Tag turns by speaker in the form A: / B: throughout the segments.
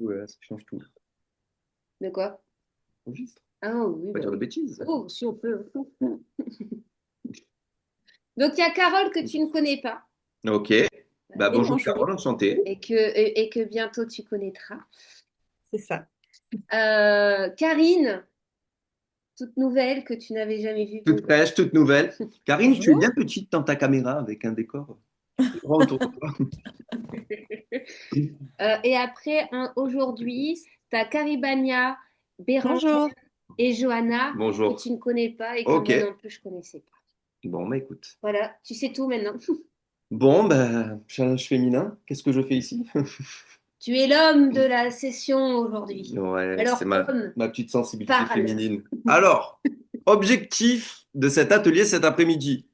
A: Ouais, ça change tout.
B: De quoi?
A: Enregistre.
B: Ah oui,
A: Pas
B: bah
A: dire de
B: oui.
A: bêtises.
B: Oh, si on peut. Donc, il y a Carole que tu ne connais pas
A: Ok. Bah,
B: et,
A: bonjour
C: Bonjour,
A: Carole, enchanté.
B: et que bientôt tu connaîtras.
C: c'est ça.
B: Karine, toute nouvelle que tu n'avais jamais vue.
A: Toute fraîche, toute nouvelle. Karine, tu es bien
C: Bonjour.
A: petite dans ta caméra avec un décor grand autour de toi.
B: Et après, aujourd'hui, tu as Caribania, Bérangère
C: Bonjour.
B: et Johanna que
A: Bonjour.
B: tu ne connais pas et que
A: Ok.
B: moi non plus je connaissais pas.
A: Bon, bah écoute.
B: Voilà, tu sais tout maintenant.
A: Bon, bah, challenge féminin. Qu'est-ce que je fais ici?
B: Tu es l'homme de la session aujourd'hui.
A: Ouais, c'est
B: Alors, homme,
A: ma petite sensibilité
B: parle.
A: féminine. Alors, objectif de cet atelier cet après-midi.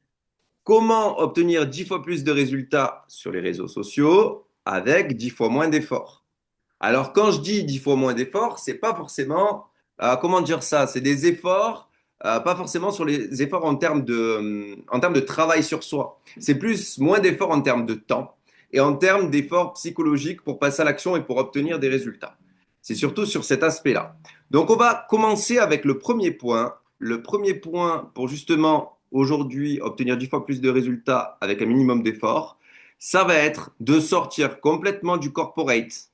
A: Comment obtenir 10 fois plus de résultats sur les réseaux sociaux avec 10 fois moins d'efforts? Alors, quand je dis 10 fois moins d'efforts, c'est pas forcément, comment dire ça? C'est des efforts, pas forcément sur les efforts en termes de travail sur soi. C'est plus moins d'efforts en termes de temps et en termes d'efforts psychologiques pour passer à l'action et pour obtenir des résultats. C'est surtout sur cet aspect-là. Donc, on va commencer avec le premier point. Le premier point pour justement aujourd'hui obtenir 10 fois plus de résultats avec un minimum d'efforts, ça va être de sortir complètement du corporate.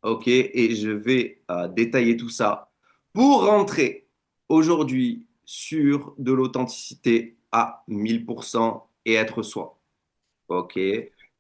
A: Ok, et je vais détailler tout ça pour rentrer aujourd'hui sur de l'authenticité à 1000% et être soi. Ok,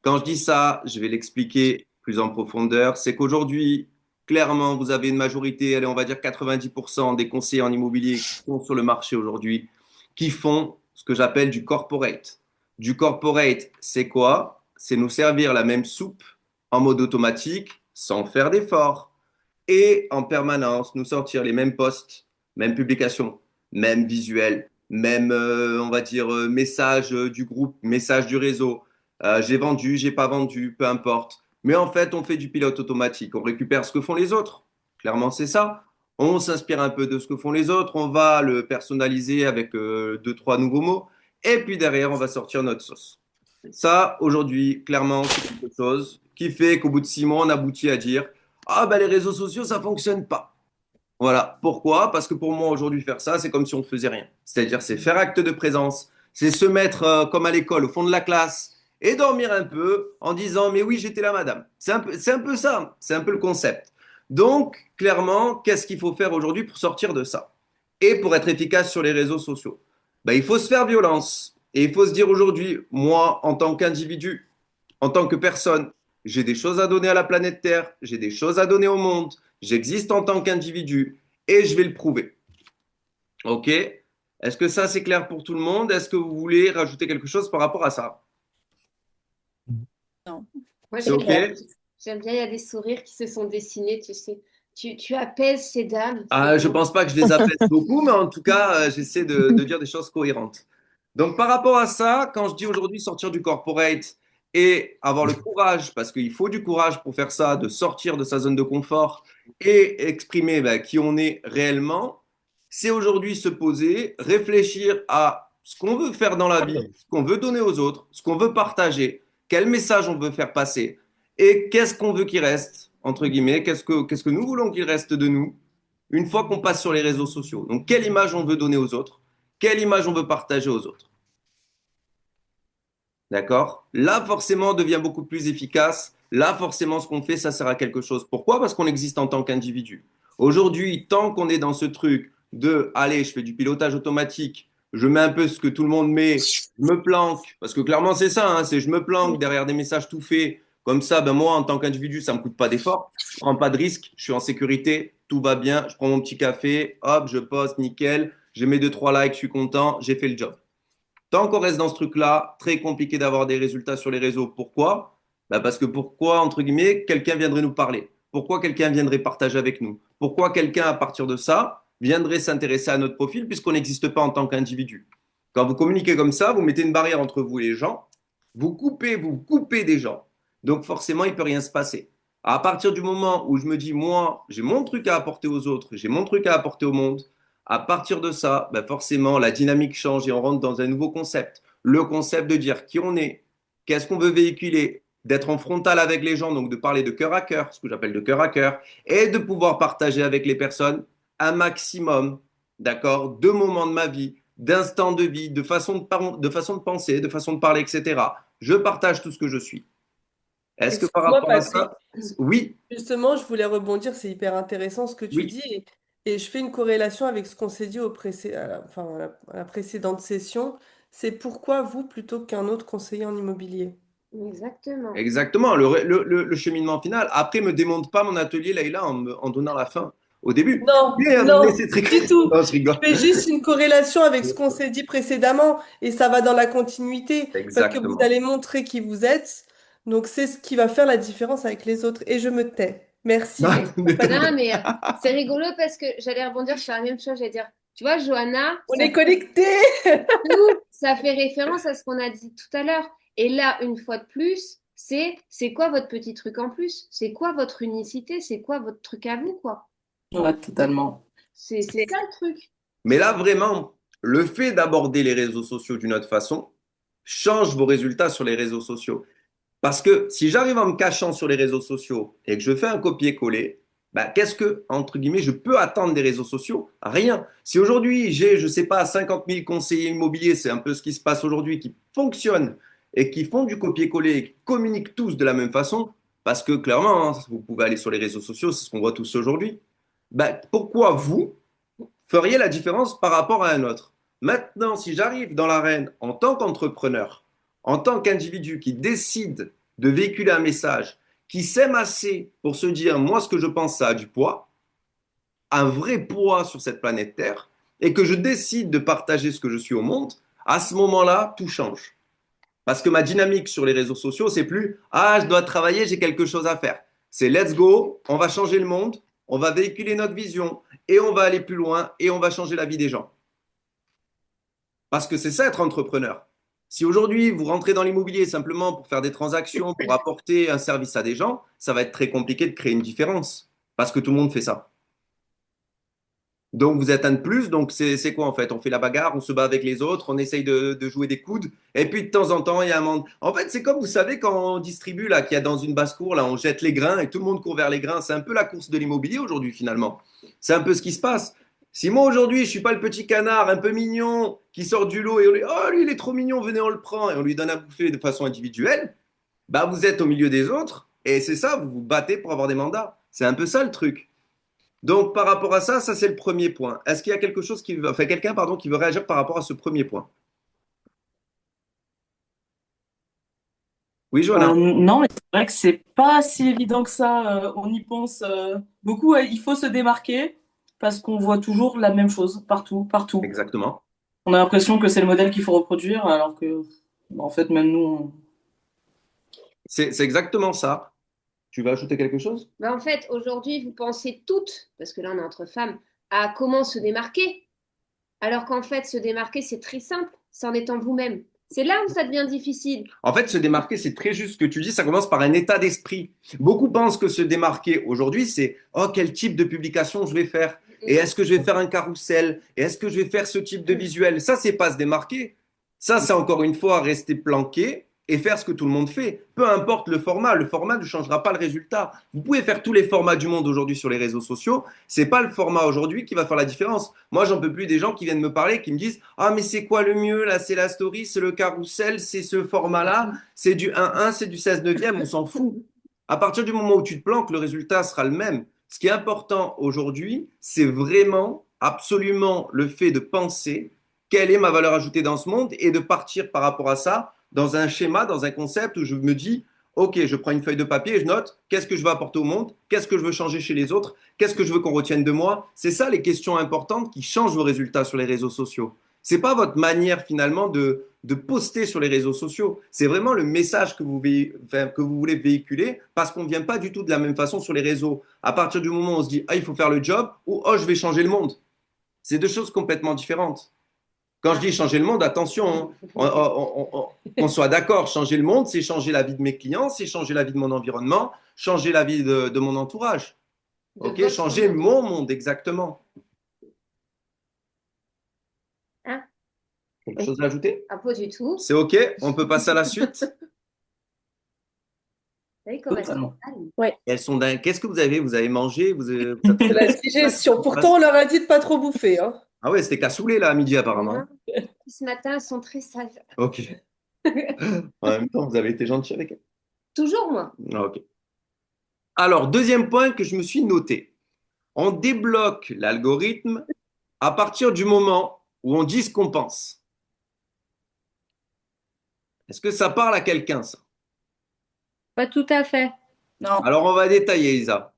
A: quand je dis ça, je vais l'expliquer plus en profondeur. C'est qu'aujourd'hui, clairement, vous avez une majorité, allez, on va dire 90% des conseillers en immobilier qui sont sur le marché aujourd'hui, qui font ce que j'appelle du corporate. Du corporate, c'est quoi? C'est nous servir la même soupe en mode automatique, sans faire d'effort, et en permanence nous sortir les mêmes posts, mêmes publications, mêmes visuels, même, on va dire, message du groupe, message du réseau. J'ai vendu, j'ai pas vendu, peu importe. Mais en fait, on fait du pilote automatique. On récupère ce que font les autres. Clairement, c'est ça. On s'inspire un peu de ce que font les autres. On va le personnaliser avec deux, trois nouveaux mots. Et puis derrière, on va sortir notre sauce. Ça, aujourd'hui, clairement, c'est quelque chose qui fait qu'au bout de 6 mois, on aboutit à dire, ah ben les réseaux sociaux, ça fonctionne pas. Voilà. Pourquoi? Parce que pour moi, aujourd'hui, faire ça, c'est comme si on ne faisait rien. C'est-à-dire, c'est faire acte de présence, c'est se mettre comme à l'école, au fond de la classe, et dormir un peu en disant, mais oui, j'étais là, madame. C'est un peu ça. C'est un peu le concept. Donc, clairement, qu'est-ce qu'il faut faire aujourd'hui pour sortir de ça? Et pour être efficace sur les réseaux sociaux? Ben, il faut se faire violence. Et il faut se dire aujourd'hui, moi, en tant qu'individu, en tant que personne, j'ai des choses à donner à la planète Terre, j'ai des choses à donner au monde, j'existe en tant qu'individu et je vais le prouver. Ok? Est-ce que ça c'est clair pour tout le monde? Est-ce que vous voulez rajouter quelque chose par rapport à ça?
C: Non,
B: Moi,
A: C'est
C: c'est
A: ok?
C: clair.
B: j'aime bien, il y a des sourires qui se sont dessinés, tu sais. Tu apaises ces dames, c'est
A: Je
B: beau.
A: pense pas que je les apaise beaucoup, mais en tout cas, j'essaie de dire des choses cohérentes. Donc, par rapport à ça, quand je dis aujourd'hui sortir du corporate et avoir le courage, parce qu'il faut du courage pour faire ça, de sortir de sa zone de confort et exprimer ben, qui on est réellement, c'est aujourd'hui se poser, réfléchir à ce qu'on veut faire dans la vie, ce qu'on veut donner aux autres, ce qu'on veut partager, quel message on veut faire passer et qu'est-ce qu'on veut qu'il reste, entre guillemets, qu'est-ce que nous voulons qu'il reste de nous une fois qu'on passe sur les réseaux sociaux. Donc, quelle image on veut donner aux autres, quelle image on veut partager aux autres. D'accord? Là, forcément, on devient beaucoup plus efficace. Là, forcément, ce qu'on fait, ça sert à quelque chose. Pourquoi? Parce qu'on existe en tant qu'individu. Aujourd'hui, tant qu'on est dans ce truc de, allez, je fais du pilotage automatique, je mets un peu ce que tout le monde met, je me planque, parce que clairement, c'est ça, hein, c'est je me planque derrière des messages tout faits. Comme ça, ben moi, en tant qu'individu, ça me coûte pas d'effort. Je prends pas de risque, je suis en sécurité, tout va bien, je prends mon petit café, hop, je poste, nickel, je mets deux, trois likes, je suis content, j'ai fait le job. Tant qu'on reste dans ce truc-là, très compliqué d'avoir des résultats sur les réseaux. Pourquoi? Bah parce que pourquoi, entre guillemets, quelqu'un viendrait nous parler? Pourquoi quelqu'un viendrait partager avec nous? Pourquoi quelqu'un, à partir de ça, viendrait s'intéresser à notre profil puisqu'on n'existe pas en tant qu'individu? Quand vous communiquez comme ça, vous mettez une barrière entre vous et les gens, vous coupez des gens. Donc forcément, il ne peut rien se passer. À partir du moment où je me dis, moi, j'ai mon truc à apporter aux autres, j'ai mon truc à apporter au monde, à partir de ça, ben forcément, la dynamique change et on rentre dans un nouveau concept. Le concept de dire qui on est, qu'est-ce qu'on veut véhiculer, d'être en frontal avec les gens, donc de parler de cœur à cœur, ce que j'appelle de cœur à cœur, et de pouvoir partager avec les personnes un maximum, d'accord, de moments de ma vie, d'instants de vie, de façon de penser, de façon de parler, etc. Je partage tout ce que je suis. Est-ce que par
C: Excuse-moi,
A: rapport à
C: Patrick.
A: ça, oui,
C: Justement, je voulais rebondir, c'est hyper intéressant ce que tu
A: oui,
C: dis et je fais une corrélation avec ce qu'on s'est dit à la précédente session. C'est pourquoi vous plutôt qu'un autre conseiller en immobilier?
B: Exactement.
A: exactement, le cheminement final. Après, me démonte pas mon atelier, Leïla, en donnant la fin au début.
C: Non,
A: Mais
C: non,
A: c'est très...
C: du tout.
A: Non, je
C: Je
A: rigole.
C: fais juste une corrélation avec ce qu'on s'est dit précédemment et ça va dans la continuité parce que vous
A: Exactement.
C: allez montrer qui vous êtes. Donc c'est ce qui va faire la différence avec les autres. Et je me tais. Merci.
B: Non, mais c'est rigolo parce que j'allais rebondir sur la même chose. J'allais dire, tu vois, Johanna,
C: On est connectés.
B: tout, ça fait référence à ce qu'on a dit tout à l'heure. Et là, une fois de plus, c'est quoi votre petit truc en plus? C'est quoi votre unicité? C'est quoi votre truc à vous, quoi?
C: Ouais, totalement.
B: C'est ça le truc.
A: Mais là, vraiment, le fait d'aborder les réseaux sociaux d'une autre façon change vos résultats sur les réseaux sociaux. Parce que si j'arrive en me cachant sur les réseaux sociaux et que je fais un copier-coller, bah, qu'est-ce que, entre guillemets, je peux attendre des réseaux sociaux? Rien. Si aujourd'hui j'ai, je ne sais pas, 50 000 conseillers immobiliers, c'est un peu ce qui se passe aujourd'hui, qui fonctionnent et qui font du copier-coller et qui communiquent tous de la même façon, parce que clairement, hein, vous pouvez aller sur les réseaux sociaux, c'est ce qu'on voit tous aujourd'hui, bah, pourquoi vous feriez la différence par rapport à un autre? Maintenant, si j'arrive dans l'arène en tant qu'entrepreneur, en tant qu'individu qui décide de véhiculer un message, qui s'aime assez pour se dire, moi, ce que je pense, ça a du poids, un vrai poids sur cette planète Terre, et que je décide de partager ce que je suis au monde, à ce moment-là, tout change. Parce que ma dynamique sur les réseaux sociaux, c'est plus, ah, je dois travailler, j'ai quelque chose à faire. C'est let's go, on va changer le monde, on va véhiculer notre vision, et on va aller plus loin, et on va changer la vie des gens. Parce que c'est ça être entrepreneur. Si aujourd'hui vous rentrez dans l'immobilier simplement pour faire des transactions, pour apporter un service à des gens, ça va être très compliqué de créer une différence. Parce que tout le monde fait ça. Donc vous êtes un de plus, donc c'est quoi en fait? On fait la bagarre, on se bat avec les autres, on essaye de jouer des coudes, et puis de temps en temps, il y a un monde. En fait, c'est comme vous savez quand on distribue, là, qu'il y a dans une basse-cour, là, on jette les grains et tout le monde court vers les grains. C'est un peu la course de l'immobilier aujourd'hui finalement. C'est un peu ce qui se passe. Si moi aujourd'hui, je suis pas le petit canard un peu mignon qui sort du lot et on lui, oh lui il est trop mignon, venez on le prend et on lui donne à bouffer de façon individuelle, bah vous êtes au milieu des autres et c'est ça, vous vous battez pour avoir des mandats. C'est un peu ça le truc. Donc, par rapport à ça, ça c'est le premier point. Est-ce qu'il y a quelque chose qui veut, enfin, quelqu'un, pardon, qui veut réagir par rapport à ce premier point? Oui, Johanna.
D: Non, mais c'est vrai que c'est pas si évident que ça. On y pense beaucoup. Il faut se démarquer parce qu'on voit toujours la même chose partout, partout.
A: Exactement.
D: On a l'impression que c'est le modèle qu'il faut reproduire, alors que, en fait, même nous,
A: C'est exactement ça. Tu veux ajouter quelque chose?
B: Ben, en fait, aujourd'hui, vous pensez toutes, parce que là, on est entre femmes, à comment se démarquer. Alors qu'en fait, se démarquer, c'est très simple, c'est en étant vous-même. C'est là où ça devient difficile.
A: En fait, se démarquer, c'est très juste ce que tu dis, ça commence par un état d'esprit. Beaucoup pensent que se démarquer aujourd'hui, c'est oh, quel type de publication je vais faire? Et est-ce que je vais faire un carrousel? Et est-ce que je vais faire ce type de visuel? Ça, c'est pas se démarquer. Ça, c'est encore une fois rester planqué et faire ce que tout le monde fait. Peu importe le format ne changera pas le résultat. Vous pouvez faire tous les formats du monde aujourd'hui sur les réseaux sociaux. C'est pas le format aujourd'hui qui va faire la différence. Moi, j'en peux plus des gens qui viennent me parler, qui me disent ah, mais c'est quoi le mieux? Là, c'est la story, c'est le carrousel, c'est ce format-là, c'est du 1-1, c'est du 16 neuvième, on s'en fout. À partir du moment où tu te planques, le résultat sera le même. Ce qui est important aujourd'hui, c'est vraiment, absolument le fait de penser quelle est ma valeur ajoutée dans ce monde et de partir par rapport à ça dans un schéma, dans un concept où je me dis, OK, je prends une feuille de papier et je note qu'est-ce que je veux apporter au monde, qu'est-ce que je veux changer chez les autres, qu'est-ce que je veux qu'on retienne de moi. C'est ça les questions importantes qui changent vos résultats sur les réseaux sociaux. C'est pas votre manière finalement de poster sur les réseaux sociaux. C'est vraiment le message que vous voulez véhiculer parce qu'on ne vient pas du tout de la même façon sur les réseaux. À partir du moment où on se dit, ah, il faut faire le job ou, oh, je vais changer le monde. C'est deux choses complètement différentes. Quand je dis changer le monde, attention, hein, qu'on soit d'accord, changer le monde, c'est changer la vie de mes clients, c'est changer la vie de mon environnement, changer la vie de mon entourage.
B: De
A: OK,
B: votre
A: changer
B: monde.
A: mon monde, exactement.
B: Hein?
A: Quelque chose à ajouter?
B: Ah, pas du tout.
A: C'est OK, on peut passer à la suite.
B: Vous savez comment elles sont
D: Totalement.
B: calmes.
A: Elles sont dingues. Qu'est-ce que vous avez? Vous avez mangé?
C: De la digestion. Pourtant, on leur a dit de pas trop bouffer, hein.
A: Ah ouais, c'était cassoulet là à midi apparemment.
B: Non. Ce matin, elles sont très sages.
A: Ok. En même temps, vous avez été gentil avec elles.
B: Toujours moi.
A: Ah, ok. Alors, deuxième point que je me suis noté. On débloque l'algorithme à partir du moment où on dit ce qu'on pense. Est-ce que ça parle à quelqu'un, ça?
B: Pas tout à fait.
D: Non.
A: Alors, on va détailler, Isa.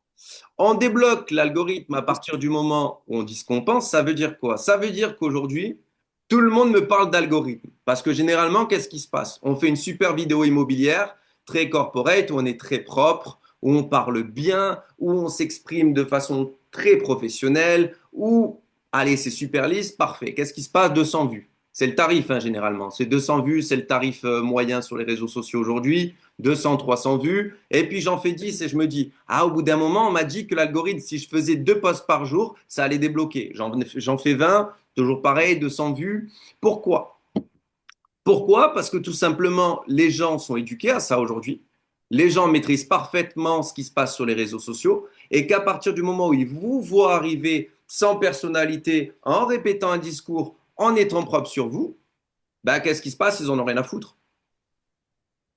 A: On débloque l'algorithme à partir du moment où on dit ce qu'on pense. Ça veut dire quoi? Ça veut dire qu'aujourd'hui, tout le monde me parle d'algorithme. Parce que généralement, qu'est-ce qui se passe? On fait une super vidéo immobilière, très corporate, où on est très propre, où on parle bien, où on s'exprime de façon très professionnelle, où, allez, c'est super lisse, parfait. Qu'est-ce qui se passe? 200 vues. C'est le tarif, hein, généralement. C'est 200 vues, c'est le tarif moyen sur les réseaux sociaux aujourd'hui. 200, 300 vues. Et puis j'en fais 10 et je me dis, ah, au bout d'un moment, on m'a dit que l'algorithme, si je faisais 2 posts par jour, ça allait débloquer. J'en fais 20, toujours pareil, 200 vues. Pourquoi? Pourquoi? Parce que tout simplement, les gens sont éduqués à ça aujourd'hui. Les gens maîtrisent parfaitement ce qui se passe sur les réseaux sociaux et qu'à partir du moment où ils vous voient arriver sans personnalité, en répétant un discours, en étant propre sur vous, bah, qu'est-ce qui se passe? Ils en ont rien à foutre.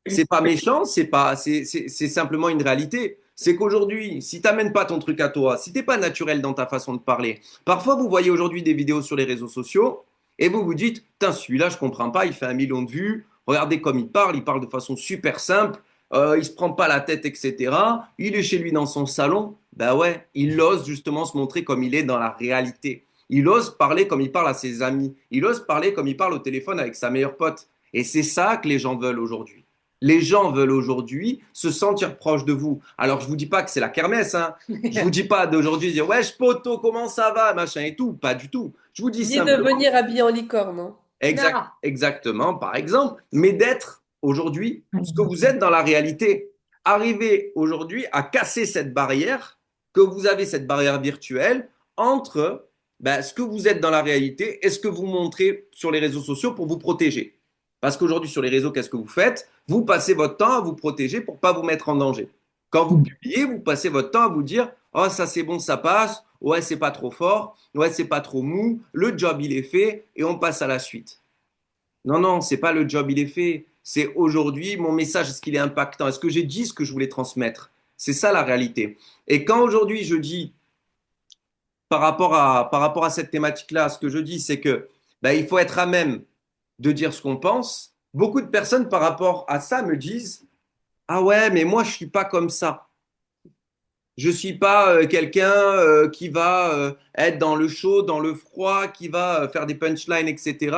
A: C'est pas méchant, c'est simplement une réalité. C'est qu'aujourd'hui, si tu n'amènes pas ton truc à toi, si tu n'es pas naturel dans ta façon de parler, parfois vous voyez aujourd'hui des vidéos sur les réseaux sociaux et vous vous dites, putain, celui-là, je comprends pas, il fait 1 million de vues, regardez comme il parle de façon super simple, il se prend pas la tête, etc. Il est chez lui dans son salon, ben ouais, il ose justement se montrer comme il est dans la réalité. Il ose parler comme il parle à ses amis, il ose parler comme il parle au téléphone avec sa meilleure pote. Et c'est ça que les gens veulent aujourd'hui. Les gens veulent aujourd'hui se sentir proches de vous. Alors, je vous dis pas que c'est la kermesse, hein. Je vous dis pas d'aujourd'hui dire, wesh, poto, comment ça va, machin et tout. Pas du tout. Je vous dis
C: Ni de
A: simplement,
C: venir habillé en licorne, hein.
B: Non.
A: exactement, par exemple, mais d'être aujourd'hui ce que vous êtes dans la réalité. Arriver aujourd'hui à casser cette barrière, que vous avez cette barrière virtuelle entre ben, ce que vous êtes dans la réalité et ce que vous montrez sur les réseaux sociaux pour vous protéger. Parce qu'aujourd'hui, sur les réseaux, qu'est-ce que vous faites? Vous passez votre temps à vous protéger pour ne pas vous mettre en danger. Quand vous publiez, vous passez votre temps à vous dire, oh, ça c'est bon, ça passe. Ouais, c'est pas trop fort. Ouais, c'est pas trop mou. Le job, il est fait et on passe à la suite. Non, non, c'est pas le job, il est fait. C'est aujourd'hui, mon message, est-ce qu'il est impactant? Est-ce que j'ai dit ce que je voulais transmettre? C'est ça la réalité. Et quand aujourd'hui je dis, par rapport à cette thématique-là, ce que je dis, c'est que ben, il faut être à même de dire ce qu'on pense. Beaucoup de personnes, par rapport à ça, me disent, ah ouais, mais moi, je suis pas comme ça. Je suis pas quelqu'un qui va être dans le chaud, dans le froid, qui va faire des punchlines, etc.,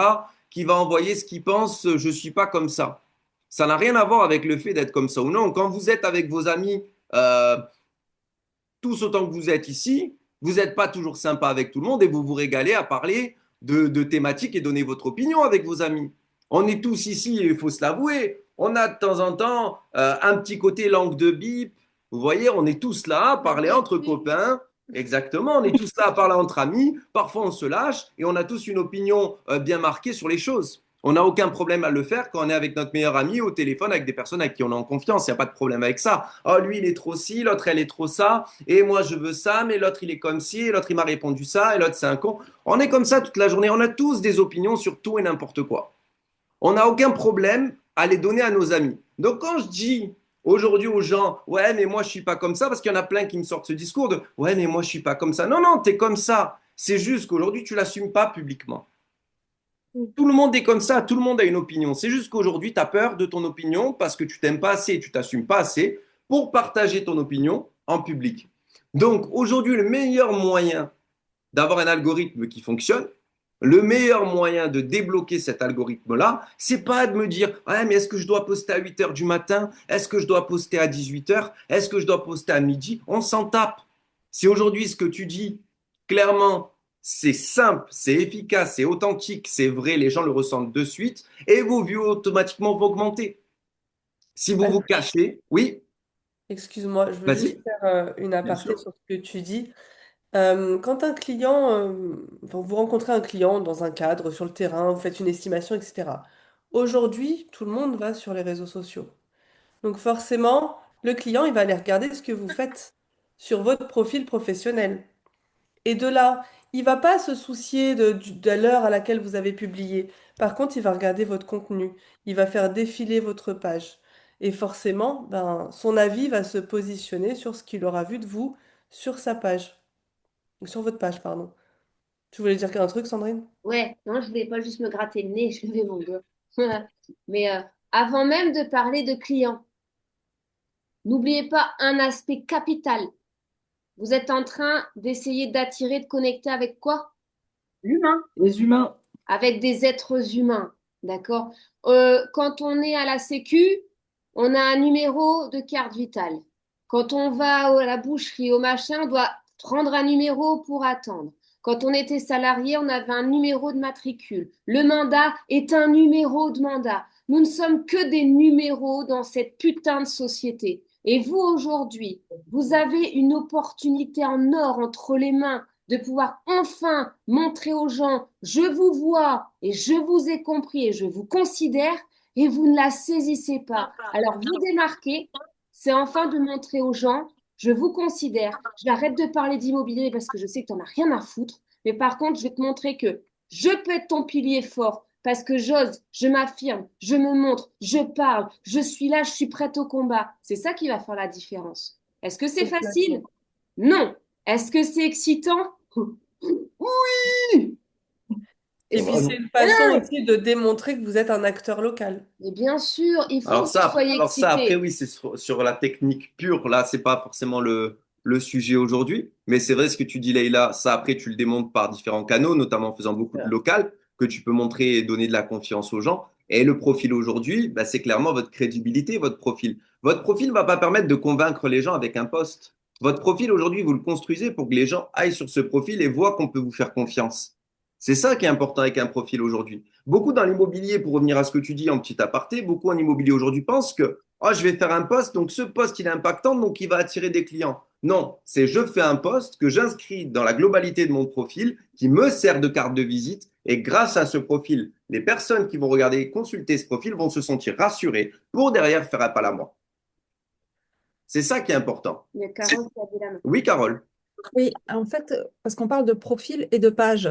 A: qui va envoyer ce qu'il pense. Je suis pas comme ça. Ça n'a rien à voir avec le fait d'être comme ça ou non. Quand vous êtes avec vos amis, tous autant que vous êtes ici, vous n'êtes pas toujours sympa avec tout le monde et vous vous régalez à parler de thématiques et donner votre opinion avec vos amis. On est tous ici, il faut se l'avouer. On a de temps en temps un petit côté langue de bip. Vous voyez, on est tous là à parler entre copains. Exactement, on est tous là à parler entre amis. Parfois, on se lâche et on a tous une opinion bien marquée sur les choses. On n'a aucun problème à le faire quand on est avec notre meilleur ami au téléphone avec des personnes avec qui on est en confiance. Il n'y a pas de problème avec ça. Oh, lui, il est trop ci, l'autre, elle est trop ça. Et moi, je veux ça, mais l'autre, il est comme ci, et l'autre, il m'a répondu ça, et l'autre, c'est un con. On est comme ça toute la journée. On a tous des opinions sur tout et n'importe quoi. On n'a aucun problème à les donner à nos amis. Donc, quand je dis aujourd'hui aux gens, ouais, mais moi, je suis pas comme ça, parce qu'il y en a plein qui me sortent ce discours de, ouais, mais moi, je suis pas comme ça. Non, non, tu es comme ça. C'est juste qu'aujourd'hui, tu l'assumes pas publiquement. Tout le monde est comme ça, tout le monde a une opinion. C'est juste qu'aujourd'hui, tu as peur de ton opinion parce que tu t'aimes pas assez, tu t'assumes pas assez pour partager ton opinion en public. Donc aujourd'hui, le meilleur moyen d'avoir un algorithme qui fonctionne, le meilleur moyen de débloquer cet algorithme-là, c'est pas de me dire, ah, mais est-ce que je dois poster à 8 heures du matin? Est-ce que je dois poster à 18 heures? Est-ce que je dois poster à midi? On s'en tape. Si aujourd'hui ce que tu dis, clairement, c'est simple, c'est efficace, c'est authentique, c'est vrai, les gens le ressentent de suite, et vos vues automatiquement vont augmenter. Si vous vous cachez, oui,
C: Excuse-moi, je veux juste
A: vas-y,
C: faire une
A: bien
C: aparté
A: sûr.
C: sur ce que tu dis. Quand un client, enfin, vous rencontrez un client dans un cadre, sur le terrain, vous faites une estimation, etc. Aujourd'hui, tout le monde va sur les réseaux sociaux. Donc forcément, le client, il va aller regarder ce que vous faites sur votre profil professionnel. Et de là, il va pas se soucier de l'heure à laquelle vous avez publié. Par contre, il va regarder votre contenu. Il va faire défiler votre page. Et forcément, ben, son avis va se positionner sur ce qu'il aura vu de vous sur sa page. Ou sur votre page, pardon. Tu voulais dire un truc, Sandrine?
B: Ouais, non, je voulais pas juste me gratter le nez, je levais mon doigt. Mais avant même de parler de clients, n'oubliez pas un aspect capital. Vous êtes en train d'essayer d'attirer, de connecter avec quoi?
D: Humain, les humains.
B: Avec des êtres humains, d'accord? Quand on est à la Sécu, on a un numéro de carte vitale. Quand on va à la boucherie, au machin, on doit prendre un numéro pour attendre. Quand on était salarié, on avait un numéro de matricule. Le mandat est un numéro de mandat. Nous ne sommes que des numéros dans cette putain de société. Et vous, aujourd'hui, vous avez une opportunité en or entre les mains de pouvoir enfin montrer aux gens, je vous vois et je vous ai compris et je vous considère, et vous ne la saisissez pas. Alors vous démarquez, c'est enfin de montrer aux gens, je vous considère. J'arrête de parler d'immobilier parce que je sais que tu n'en as rien à foutre, mais par contre, je vais te montrer que je peux être ton pilier fort parce que j'ose, je m'affirme, je me montre, je parle, je suis là, je suis prête au combat. C'est ça qui va faire la différence. Est-ce que c'est facile?
C: Complètement.
B: Non. Est-ce que c'est excitant? Oui.
C: Et
A: C'est
C: puis c'est
A: vraiment.
C: une façon aussi de démontrer que vous êtes un acteur local.
B: Mais bien sûr, il faut
A: Alors
B: que vous
A: ça,
B: soyez
A: alors ça, après,
B: excité.
A: oui, c'est sur la technique pure. Là, c'est pas forcément le sujet aujourd'hui. Mais c'est vrai ce que tu dis, Leïla. Ça, après, tu le démontres par différents canaux, notamment en faisant beaucoup de local, que tu peux montrer et donner de la confiance aux gens. Et le profil aujourd'hui, bah, c'est clairement votre crédibilité, votre profil. Votre profil ne va pas permettre de convaincre les gens avec un poste. Votre profil aujourd'hui, vous le construisez pour que les gens aillent sur ce profil et voient qu'on peut vous faire confiance. C'est ça qui est important avec un profil aujourd'hui. Beaucoup dans l'immobilier, pour revenir à ce que tu dis en petit aparté, beaucoup en immobilier aujourd'hui pensent que oh, je vais faire un poste, donc ce poste il est impactant, donc il va attirer des clients. Non, c'est je fais un poste que j'inscris dans la globalité de mon profil, qui me sert de carte de visite, et grâce à ce profil, les personnes qui vont regarder et consulter ce profil vont se sentir rassurées pour derrière faire appel à moi. C'est ça qui est important.
B: Il y a Carole qui a dit la main.
A: Oui, Carole.
E: Oui, en fait, parce qu'on parle de profil et de page.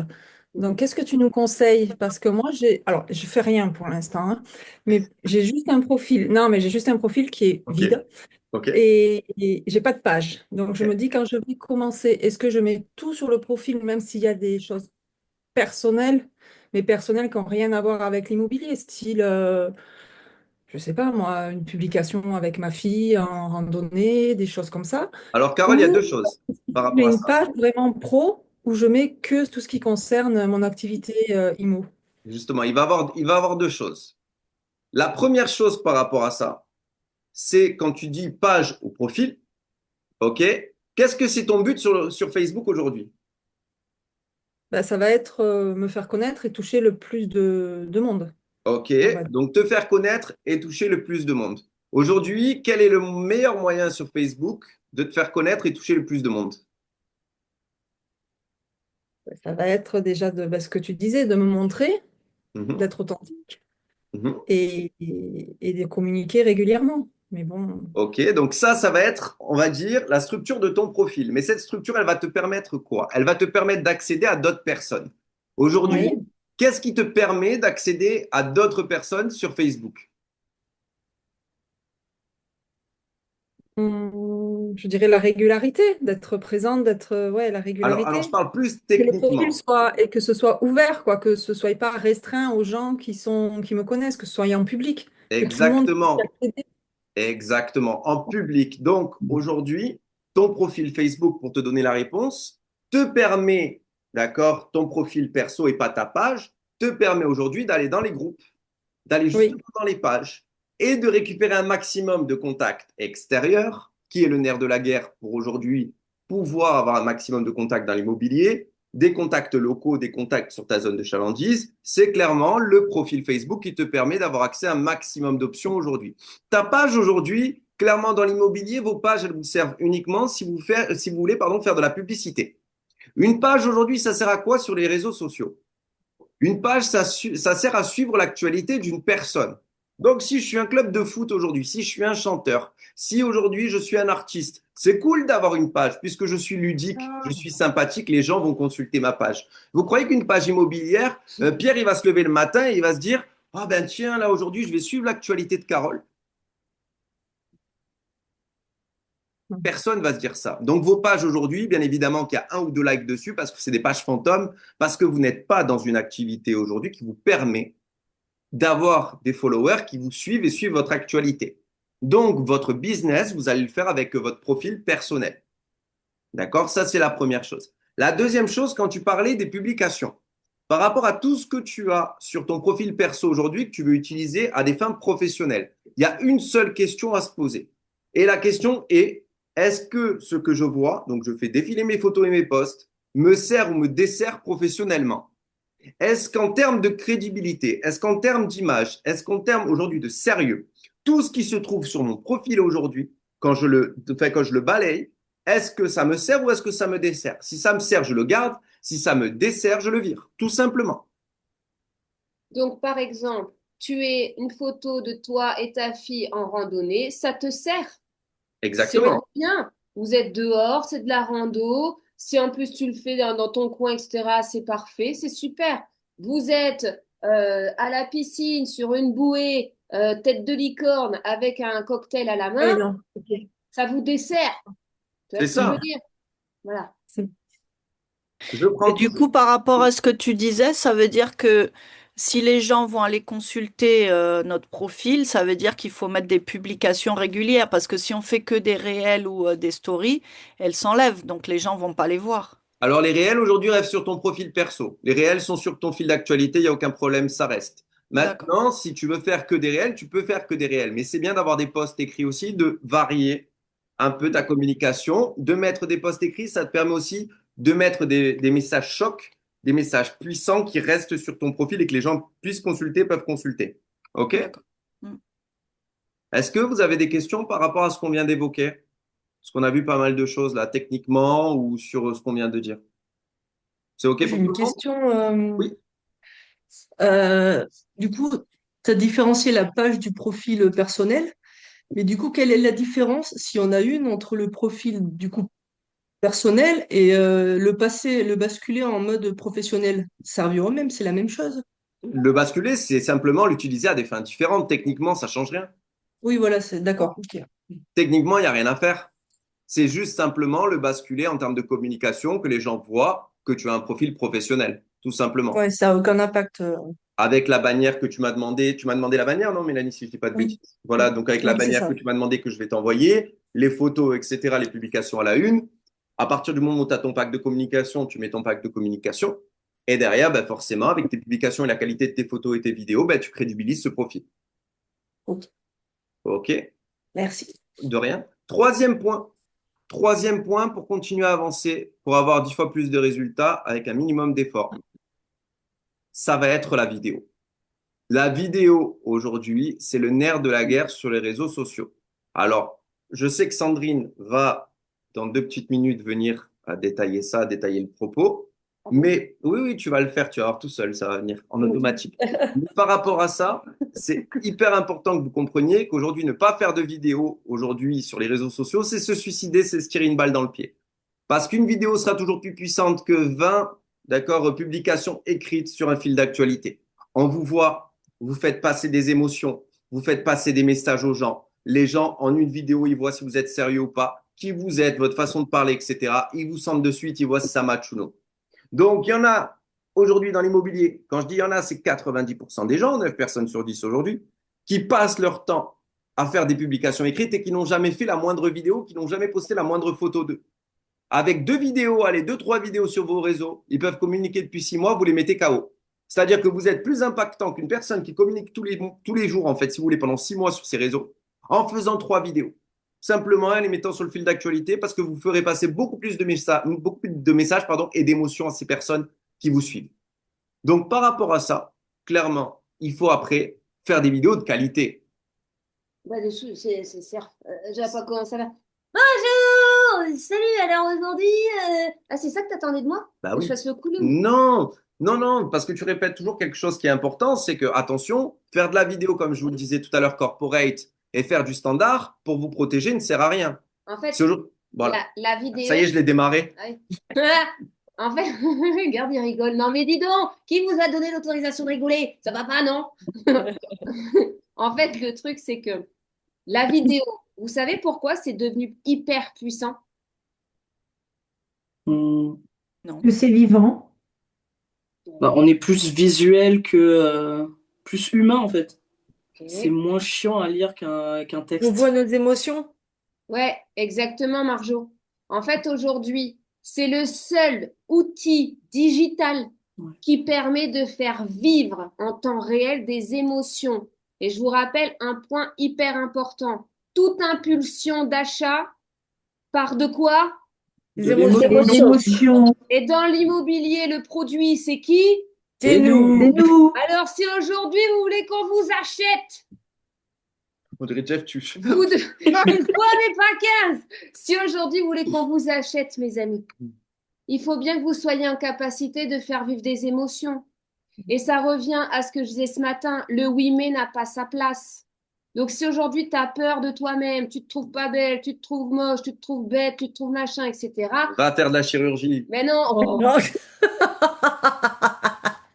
E: Donc, qu'est-ce que tu nous conseilles? Parce que moi, alors, je fais rien pour l'instant, hein, mais j'ai juste un profil. Non, mais j'ai juste un profil qui est
A: Ok,
E: vide
A: ok.
E: et j'ai pas de page. Donc, je me
A: Ok.
E: dis, quand je vais commencer, est-ce que je mets tout sur le profil, même s'il y a des choses personnelles, mais personnelles qui n'ont rien à voir avec l'immobilier, style, je sais pas moi, une publication avec ma fille en randonnée, des choses comme ça.
A: Alors, Carole, il y a deux
E: Ou
A: choses par
E: j'ai
A: rapport à
E: une
A: ça.
E: page vraiment pro où je mets que tout ce qui concerne mon activité IMO.
A: Justement, il va avoir deux choses. La première chose par rapport à ça, c'est quand tu dis page ou profil, OK? Qu'est-ce que c'est ton but sur Facebook aujourd'hui?
E: Bah, ça va être me faire connaître et toucher le plus de monde,
A: OK,
E: on va dire.
A: donc te faire connaître et toucher le plus de monde. Aujourd'hui, quel est le meilleur moyen sur Facebook de te faire connaître et toucher le plus de monde?
E: Ça va être déjà bah, ce que tu disais, de me montrer,
A: Mhm,
E: d'être authentique
A: mhm.
E: et de communiquer régulièrement. Mais bon,
A: OK, donc ça va être, on va dire, la structure de ton profil. Mais cette structure, elle va te permettre quoi? Elle va te permettre d'accéder à d'autres personnes. Aujourd'hui,
E: oui.
A: qu'est-ce qui te permet d'accéder à d'autres personnes sur Facebook?
E: Je dirais la régularité, d'être présente, d'être, ouais, la
A: Alors, je
E: régularité.
A: parle plus
E: Que le profil
A: techniquement.
E: soit, et que ce soit ouvert, quoi, que ce soit pas restreint aux gens qui me connaissent, que ce soit en public, que tout le monde puisse y
A: Exactement.
E: accéder.
A: Exactement, en public. Donc aujourd'hui, ton profil Facebook, pour te donner la réponse, te permet, d'accord, ton profil perso et pas ta page, te permet aujourd'hui d'aller dans les groupes, d'aller
E: Oui,
A: justement dans les pages et de récupérer un maximum de contacts extérieurs, qui est le nerf de la guerre pour aujourd'hui, pouvoir avoir un maximum de contacts dans l'immobilier, des contacts locaux, des contacts sur ta zone de chalandise. C'est clairement le profil Facebook qui te permet d'avoir accès à un maximum d'options aujourd'hui. Ta page aujourd'hui, clairement dans l'immobilier, vos pages, elles vous servent uniquement si vous voulez faire de la publicité. Une page aujourd'hui, ça sert à quoi sur les réseaux sociaux? Une page, ça sert à suivre l'actualité d'une personne. Donc, si je suis un club de foot aujourd'hui, si je suis un chanteur, si aujourd'hui je suis un artiste, c'est cool d'avoir une page puisque je suis ludique, je suis sympathique, les gens vont consulter ma page. Vous croyez qu'une page immobilière, Pierre, il va se lever le matin et il va se dire, ah ben tiens, là aujourd'hui, je vais suivre l'actualité de Carole. Personne ne va se dire ça. Donc, vos pages aujourd'hui, bien évidemment qu'il y a 1 ou 2 likes dessus parce que c'est des pages fantômes, parce que vous n'êtes pas dans une activité aujourd'hui qui vous permet d'avoir des followers qui vous suivent et suivent votre actualité. Donc, votre business, vous allez le faire avec votre profil personnel. D'accord? Ça, c'est la première chose. La deuxième chose, quand tu parlais des publications, par rapport à tout ce que tu as sur ton profil perso aujourd'hui que tu veux utiliser à des fins professionnelles, il y a une seule question à se poser. Et la question est, est-ce que ce que je vois, donc je fais défiler mes photos et mes posts, me sert ou me dessert professionnellement? Est-ce qu'en termes de crédibilité, est-ce qu'en termes d'image, est-ce qu'en termes aujourd'hui de sérieux, tout ce qui se trouve sur mon profil aujourd'hui, quand je le balaye, est-ce que ça me sert ou est-ce que ça me dessert? Si ça me sert, je le garde. Si ça me dessert, je le vire. Tout simplement.
B: Donc, par exemple, tu es une photo de toi et ta fille en randonnée, ça te sert. C'est même
A: Exactement.
B: bien. Vous êtes dehors, c'est de la rando. Si en plus tu le fais dans ton coin, etc., c'est parfait, c'est super. Vous êtes à la piscine, sur une bouée, tête de licorne, avec un cocktail à la
E: Oui,
B: main,
E: non. Ok.
B: ça vous dessert. Tu vois
A: C'est
B: ce que je veux
A: ça.
B: dire? Voilà.
E: C'est-
A: Je
F: Et
A: prends
F: du
A: tout.
F: coup, par rapport à ce que tu disais, ça veut dire que si les gens vont aller consulter notre profil, ça veut dire qu'il faut mettre des publications régulières parce que si on fait que des réels ou des stories, elles s'enlèvent, donc les gens vont pas les voir.
A: Alors, les réels aujourd'hui restent sur ton profil perso. Les réels sont sur ton fil d'actualité, il n'y a aucun problème, ça reste.
F: D'accord.
A: Maintenant, si tu veux faire que des réels, tu peux faire que des réels. Mais c'est bien d'avoir des posts écrits aussi, de varier un peu ta communication. De mettre des posts écrits, ça te permet aussi de mettre des messages chocs, des messages puissants qui restent sur ton profil et que les gens puissent consulter, peuvent consulter. OK?
F: D'accord. Mm.
A: Est-ce que vous avez des questions par rapport à ce qu'on vient d'évoquer? Parce qu'on a vu pas mal de choses là, techniquement ou sur ce qu'on vient de dire. C'est OK
G: J'ai
A: pour tout
G: une
A: le monde?
G: question.
A: Oui.
G: Euh, du coup, tu as différencié la page du profil personnel, mais du coup, quelle est la différence, si on a une, entre le profil du coup personnel et le basculer en mode professionnel? Ça revient au même, c'est la même chose.
A: Le basculer, c'est simplement l'utiliser à des fins différentes. Techniquement, ça change rien.
G: Oui, voilà, c'est d'accord. Ok.
A: Techniquement, il n'y a rien à faire. C'est juste simplement le basculer en termes de communication, que les gens voient que tu as un profil professionnel, tout simplement.
G: Ouais, ça a aucun impact.
A: Avec la bannière que tu m'as demandé la bannière, non, Mélanie, si je dis pas de
G: Oui,
A: bêtises. Voilà, donc avec la
G: oui, c'est
A: bannière
G: ça.
A: que tu m'as demandé que je vais t'envoyer, les photos, etc., les publications à la une. À partir du moment où tu as ton pack de communication, tu mets ton pack de communication. Et derrière, ben forcément, avec tes publications et la qualité de tes photos et tes vidéos, ben, tu crédibilises ce profil.
G: Ok,
A: OK?
G: merci.
A: De rien. Troisième point. Troisième point pour continuer à avancer, pour avoir 10 fois plus de résultats avec un minimum d'efforts. Ça va être la vidéo. La vidéo, aujourd'hui, c'est le nerf de la guerre sur les réseaux sociaux. Alors, je sais que Sandrine va, dans 2 petites minutes, venir à détailler ça, à détailler le propos. Mais oui, oui, tu vas le faire, tu vas voir tout seul, ça va venir en automatique. Mais par rapport à ça, c'est hyper important que vous compreniez qu'aujourd'hui, ne pas faire de vidéo aujourd'hui sur les réseaux sociaux, c'est se suicider, c'est se tirer une balle dans le pied. Parce qu'une vidéo sera toujours plus puissante que 20, d'accord, publications écrites sur un fil d'actualité. On vous voit, vous faites passer des émotions, vous faites passer des messages aux gens. Les gens, en une vidéo, ils voient si vous êtes sérieux ou pas, qui vous êtes, votre façon de parler, etc. Ils vous sentent de suite, ils voient si ça match ou non. Donc, il y en a aujourd'hui dans l'immobilier. Quand je dis il y en a, c'est 90% des gens, 9 personnes sur 10 aujourd'hui, qui passent leur temps à faire des publications écrites et qui n'ont jamais fait la moindre vidéo, qui n'ont jamais posté la moindre photo d'eux. Avec 2 vidéos, allez, 2, 3 vidéos sur vos réseaux, ils peuvent communiquer depuis 6 mois, vous les mettez KO. C'est-à-dire que vous êtes plus impactant qu'une personne qui communique tous les jours, en fait, si vous voulez, pendant 6 mois sur ses réseaux, en faisant 3 vidéos. Simplement en les mettant sur le fil d'actualité parce que vous ferez passer beaucoup plus de messages et d'émotions à ces personnes qui vous suivent. Donc, par rapport à ça, clairement, il faut après faire des vidéos de qualité.
B: Bah, dessus, c'est, je vais pas comment ça va. Bonjour! Salut, alors alors aujourd'hui, ah, c'est ça que t'attendais de moi?
A: Bah
B: Que je
A: oui.
B: fasse le coulou?
A: Non, non, non, parce que tu répètes toujours quelque chose qui est important, c'est que, attention, faire de la vidéo, comme je vous le disais tout à l'heure, corporate, et faire du standard, pour vous protéger, ne sert à rien.
B: En fait,
A: C'est aujourd'hui. Voilà.
B: la
A: Ça y est,
B: vidéo.
A: je l'ai démarré.
B: Ah oui. En fait, regarde, il rigole. Non, mais dis donc, qui vous a donné l'autorisation de rigoler? Ça va pas, non? En fait, le truc, c'est que la vidéo, vous savez pourquoi c'est devenu hyper puissant?
D: Hmm.
F: Non.
H: Que c'est vivant.
D: Bah, on est plus visuel que plus humain en fait. C'est
B: Ok.
D: moins chiant à lire qu'un
C: On
D: texte.
C: voit nos émotions.
B: Ouais, exactement, Marjo. En fait, aujourd'hui, c'est le seul outil digital
D: Ouais.
B: qui permet de faire vivre en temps réel des émotions. Et je vous rappelle un point hyper important. Toute impulsion d'achat part de quoi?
C: Les
D: De
C: émotions.
D: l'émotion.
H: L'émotion,
B: Et dans l'immobilier, le produit, c'est qui?
C: C'est
D: Et
C: nous.
H: c'est nous.
B: Alors, si aujourd'hui, vous voulez qu'on vous achète,
A: On dirait Jeff, tu.
B: vous de... une fois mais pas 15, si aujourd'hui, vous voulez qu'on vous achète, mes amis, il faut bien que vous soyez en capacité de faire vivre des émotions. Et ça revient à ce que je disais ce matin, le oui mais n'a pas sa place. Donc si aujourd'hui tu as peur de toi-même, tu te trouves pas belle, tu te trouves moche, tu te trouves bête, tu te trouves machin, etc.
A: Va faire de la chirurgie.
B: Mais non,
C: Non.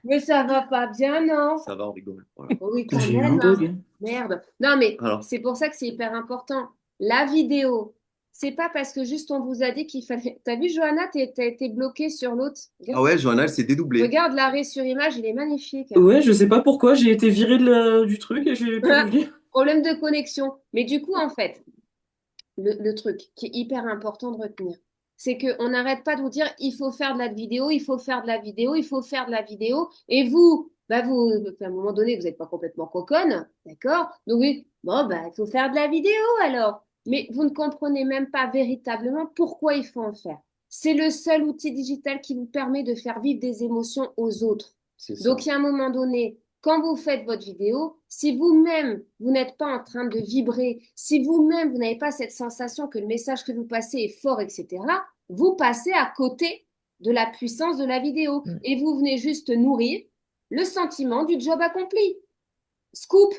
B: mais ça va pas bien, non?
A: Ça va, on rigole. Voilà.
B: Oui, quand
D: J'ai eu
B: même,
D: un bug.
B: hein. Merde. Non, mais
A: Alors.
B: c'est pour ça que c'est hyper important. La vidéo, c'est pas parce que juste on vous a dit qu'il fallait. T'as vu, Johanna, t'as été bloquée sur l'autre.
A: Ah ouais, Johanna, elle s'est dédoublée.
B: Regarde l'arrêt sur image, il est magnifique.
D: Ouais, je sais pas pourquoi j'ai été viré du truc et j'ai pu revenir.
B: Problème de connexion. Mais du coup, en fait, le truc qui est hyper important de retenir, c'est qu'on n'arrête pas de vous dire il faut faire de la vidéo, il faut faire de la vidéo, il faut faire de la vidéo. Et vous, bah vous, à un moment donné, vous n'êtes pas complètement coconne, d'accord? Donc oui, bon, bah, il faut faire de la vidéo alors. Mais vous ne comprenez même pas véritablement pourquoi il faut en faire. C'est le seul outil digital qui vous permet de faire vivre des émotions aux autres.
A: C'est ça.
B: Donc, il y a un moment donné, quand vous faites votre vidéo, si vous-même, vous n'êtes pas en train de vibrer, si vous-même, vous n'avez pas cette sensation que le message que vous passez est fort, etc., vous passez à côté de la puissance de la vidéo et vous venez juste nourrir le sentiment du job accompli. Scoop,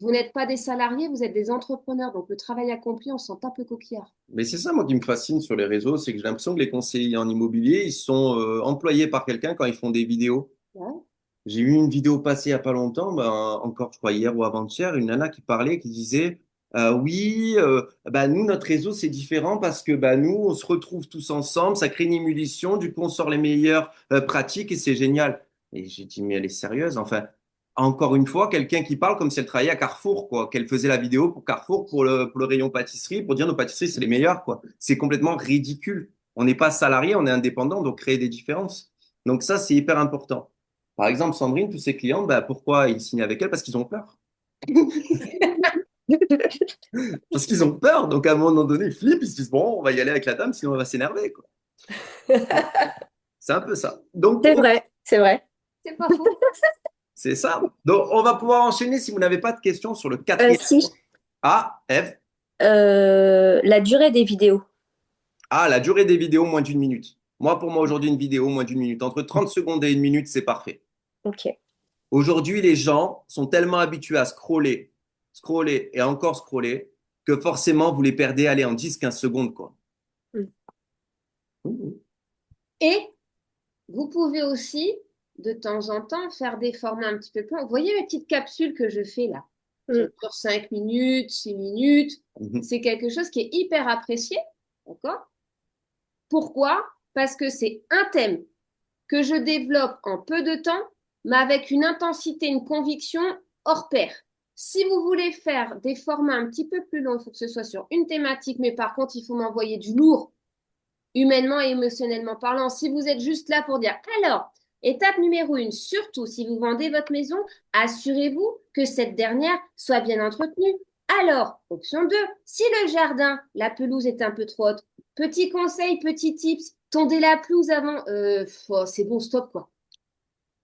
B: vous n'êtes pas des salariés, vous êtes des entrepreneurs, donc le travail accompli, on s'en tape le coquillard.
A: Mais c'est ça, moi, qui me fascine sur les réseaux, c'est que j'ai l'impression que les conseillers en immobilier, ils sont employés par quelqu'un quand ils font des vidéos.
B: Ouais.
A: J'ai eu une vidéo passée il n'y a pas longtemps, ben, encore, je crois, hier ou avant-hier, une nana qui parlait, qui disait oui, bah, nous, notre réseau, c'est différent parce que bah, nous, on se retrouve tous ensemble, ça crée une émulation, du coup, on sort les meilleures pratiques et c'est génial. Et j'ai dit, mais elle est sérieuse. Enfin, encore une fois, quelqu'un qui parle comme si elle travaillait à Carrefour, quoi, qu'elle faisait la vidéo pour Carrefour, pour le rayon pâtisserie, pour dire nos pâtisseries, c'est les meilleures, quoi. C'est complètement ridicule. On n'est pas salarié, on est indépendant, donc créer des différences. Donc ça, c'est hyper important. Par exemple, Sandrine, tous ses clients, bah, pourquoi ils signent avec elle? Parce qu'ils ont peur. Parce qu'ils ont peur. Donc, à un moment donné, ils flippent, ils se disent, bon, on va y aller avec la dame, sinon on va s'énerver, quoi. C'est un peu ça. Donc,
I: C'est vrai, c'est vrai.
B: C'est pas faux.
A: c'est ça. Donc, on va pouvoir enchaîner si vous n'avez pas de questions sur le quatrième.
I: Si,
A: Ah, Eve.
I: la durée des vidéos.
A: Ah, la durée des vidéos, moins d'une minute. Moi, pour moi, aujourd'hui, une vidéo, moins d'une minute. Entre 30 secondes et une minute, c'est parfait.
I: Ok.
A: Aujourd'hui, les gens sont tellement habitués à scroller, scroller et encore scroller que forcément, vous les perdez, allez, en 10-15 secondes, quoi.
B: Et vous pouvez aussi, de temps en temps, faire des formats un petit peu plus longs. Vous voyez les petites capsules que je fais là? Ça dure 5 minutes, 6 minutes.
A: Mhm.
B: C'est quelque chose qui est hyper apprécié. D'accord? Pourquoi? Parce que c'est un thème que je développe en peu de temps, mais avec une intensité, une conviction hors pair. Si vous voulez faire des formats un petit peu plus longs, il faut que ce soit sur une thématique, mais par contre, il faut m'envoyer du lourd, humainement et émotionnellement parlant. Si vous êtes juste là pour dire, alors, étape numéro 1, surtout si vous vendez votre maison, assurez-vous que cette dernière soit bien entretenue. Alors, option 2, si le jardin, la pelouse est un peu trop haute, petit conseil, petit tips, tondez la pelouse avant. C'est bon, stop quoi.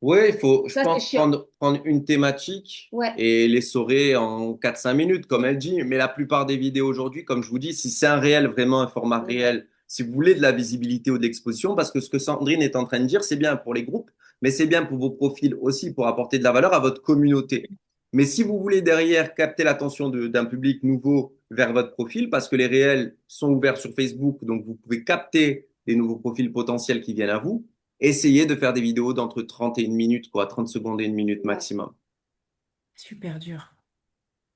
A: Oui, il faut, je
B: Ça, c'est
A: pense,
B: chiant.
A: prendre une thématique
B: Ouais.
A: et l'essorer en 4-5 minutes, comme elle dit. Mais la plupart des vidéos aujourd'hui, comme je vous dis, si c'est un réel, vraiment un format réel, si vous voulez de la visibilité ou de l'exposition, parce que ce que Sandrine est en train de dire, c'est bien pour les groupes, mais c'est bien pour vos profils aussi, pour apporter de la valeur à votre communauté. Mais si vous voulez derrière capter l'attention d'un public nouveau vers votre profil, parce que les réels sont ouverts sur Facebook, donc vous pouvez capter des nouveaux profils potentiels qui viennent à vous, essayez de faire des vidéos d'entre 30 et 1 minute, quoi, 30 secondes et 1 minute maximum.
H: Super dur.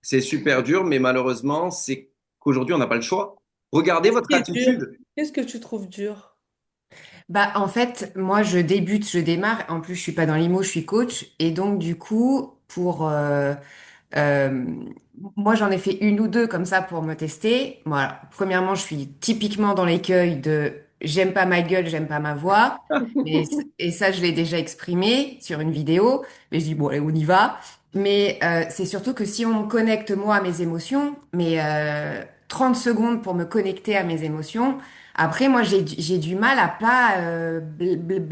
A: C'est super dur, mais malheureusement, c'est qu'aujourd'hui, on n'a pas le choix. Regardez votre
C: Qu'est-ce qui est dur?
A: attitude.
C: Qu'est-ce que tu trouves dur?
H: Bah, en fait, moi, je démarre. En plus, je suis pas dans l'IMO, je suis coach. Et donc, du coup, euh, moi, j'en ai fait une ou deux comme ça pour me tester. Voilà. Premièrement, je suis typiquement dans l'écueil de j'aime pas ma gueule, j'aime pas ma voix. Et ça, je l'ai déjà exprimé sur une vidéo. Mais je dis, bon, allez, on y va. Mais c'est surtout que si on me connecte, moi, à mes émotions, mais 30 secondes pour me connecter à mes émotions, après, moi, j'ai du mal à pas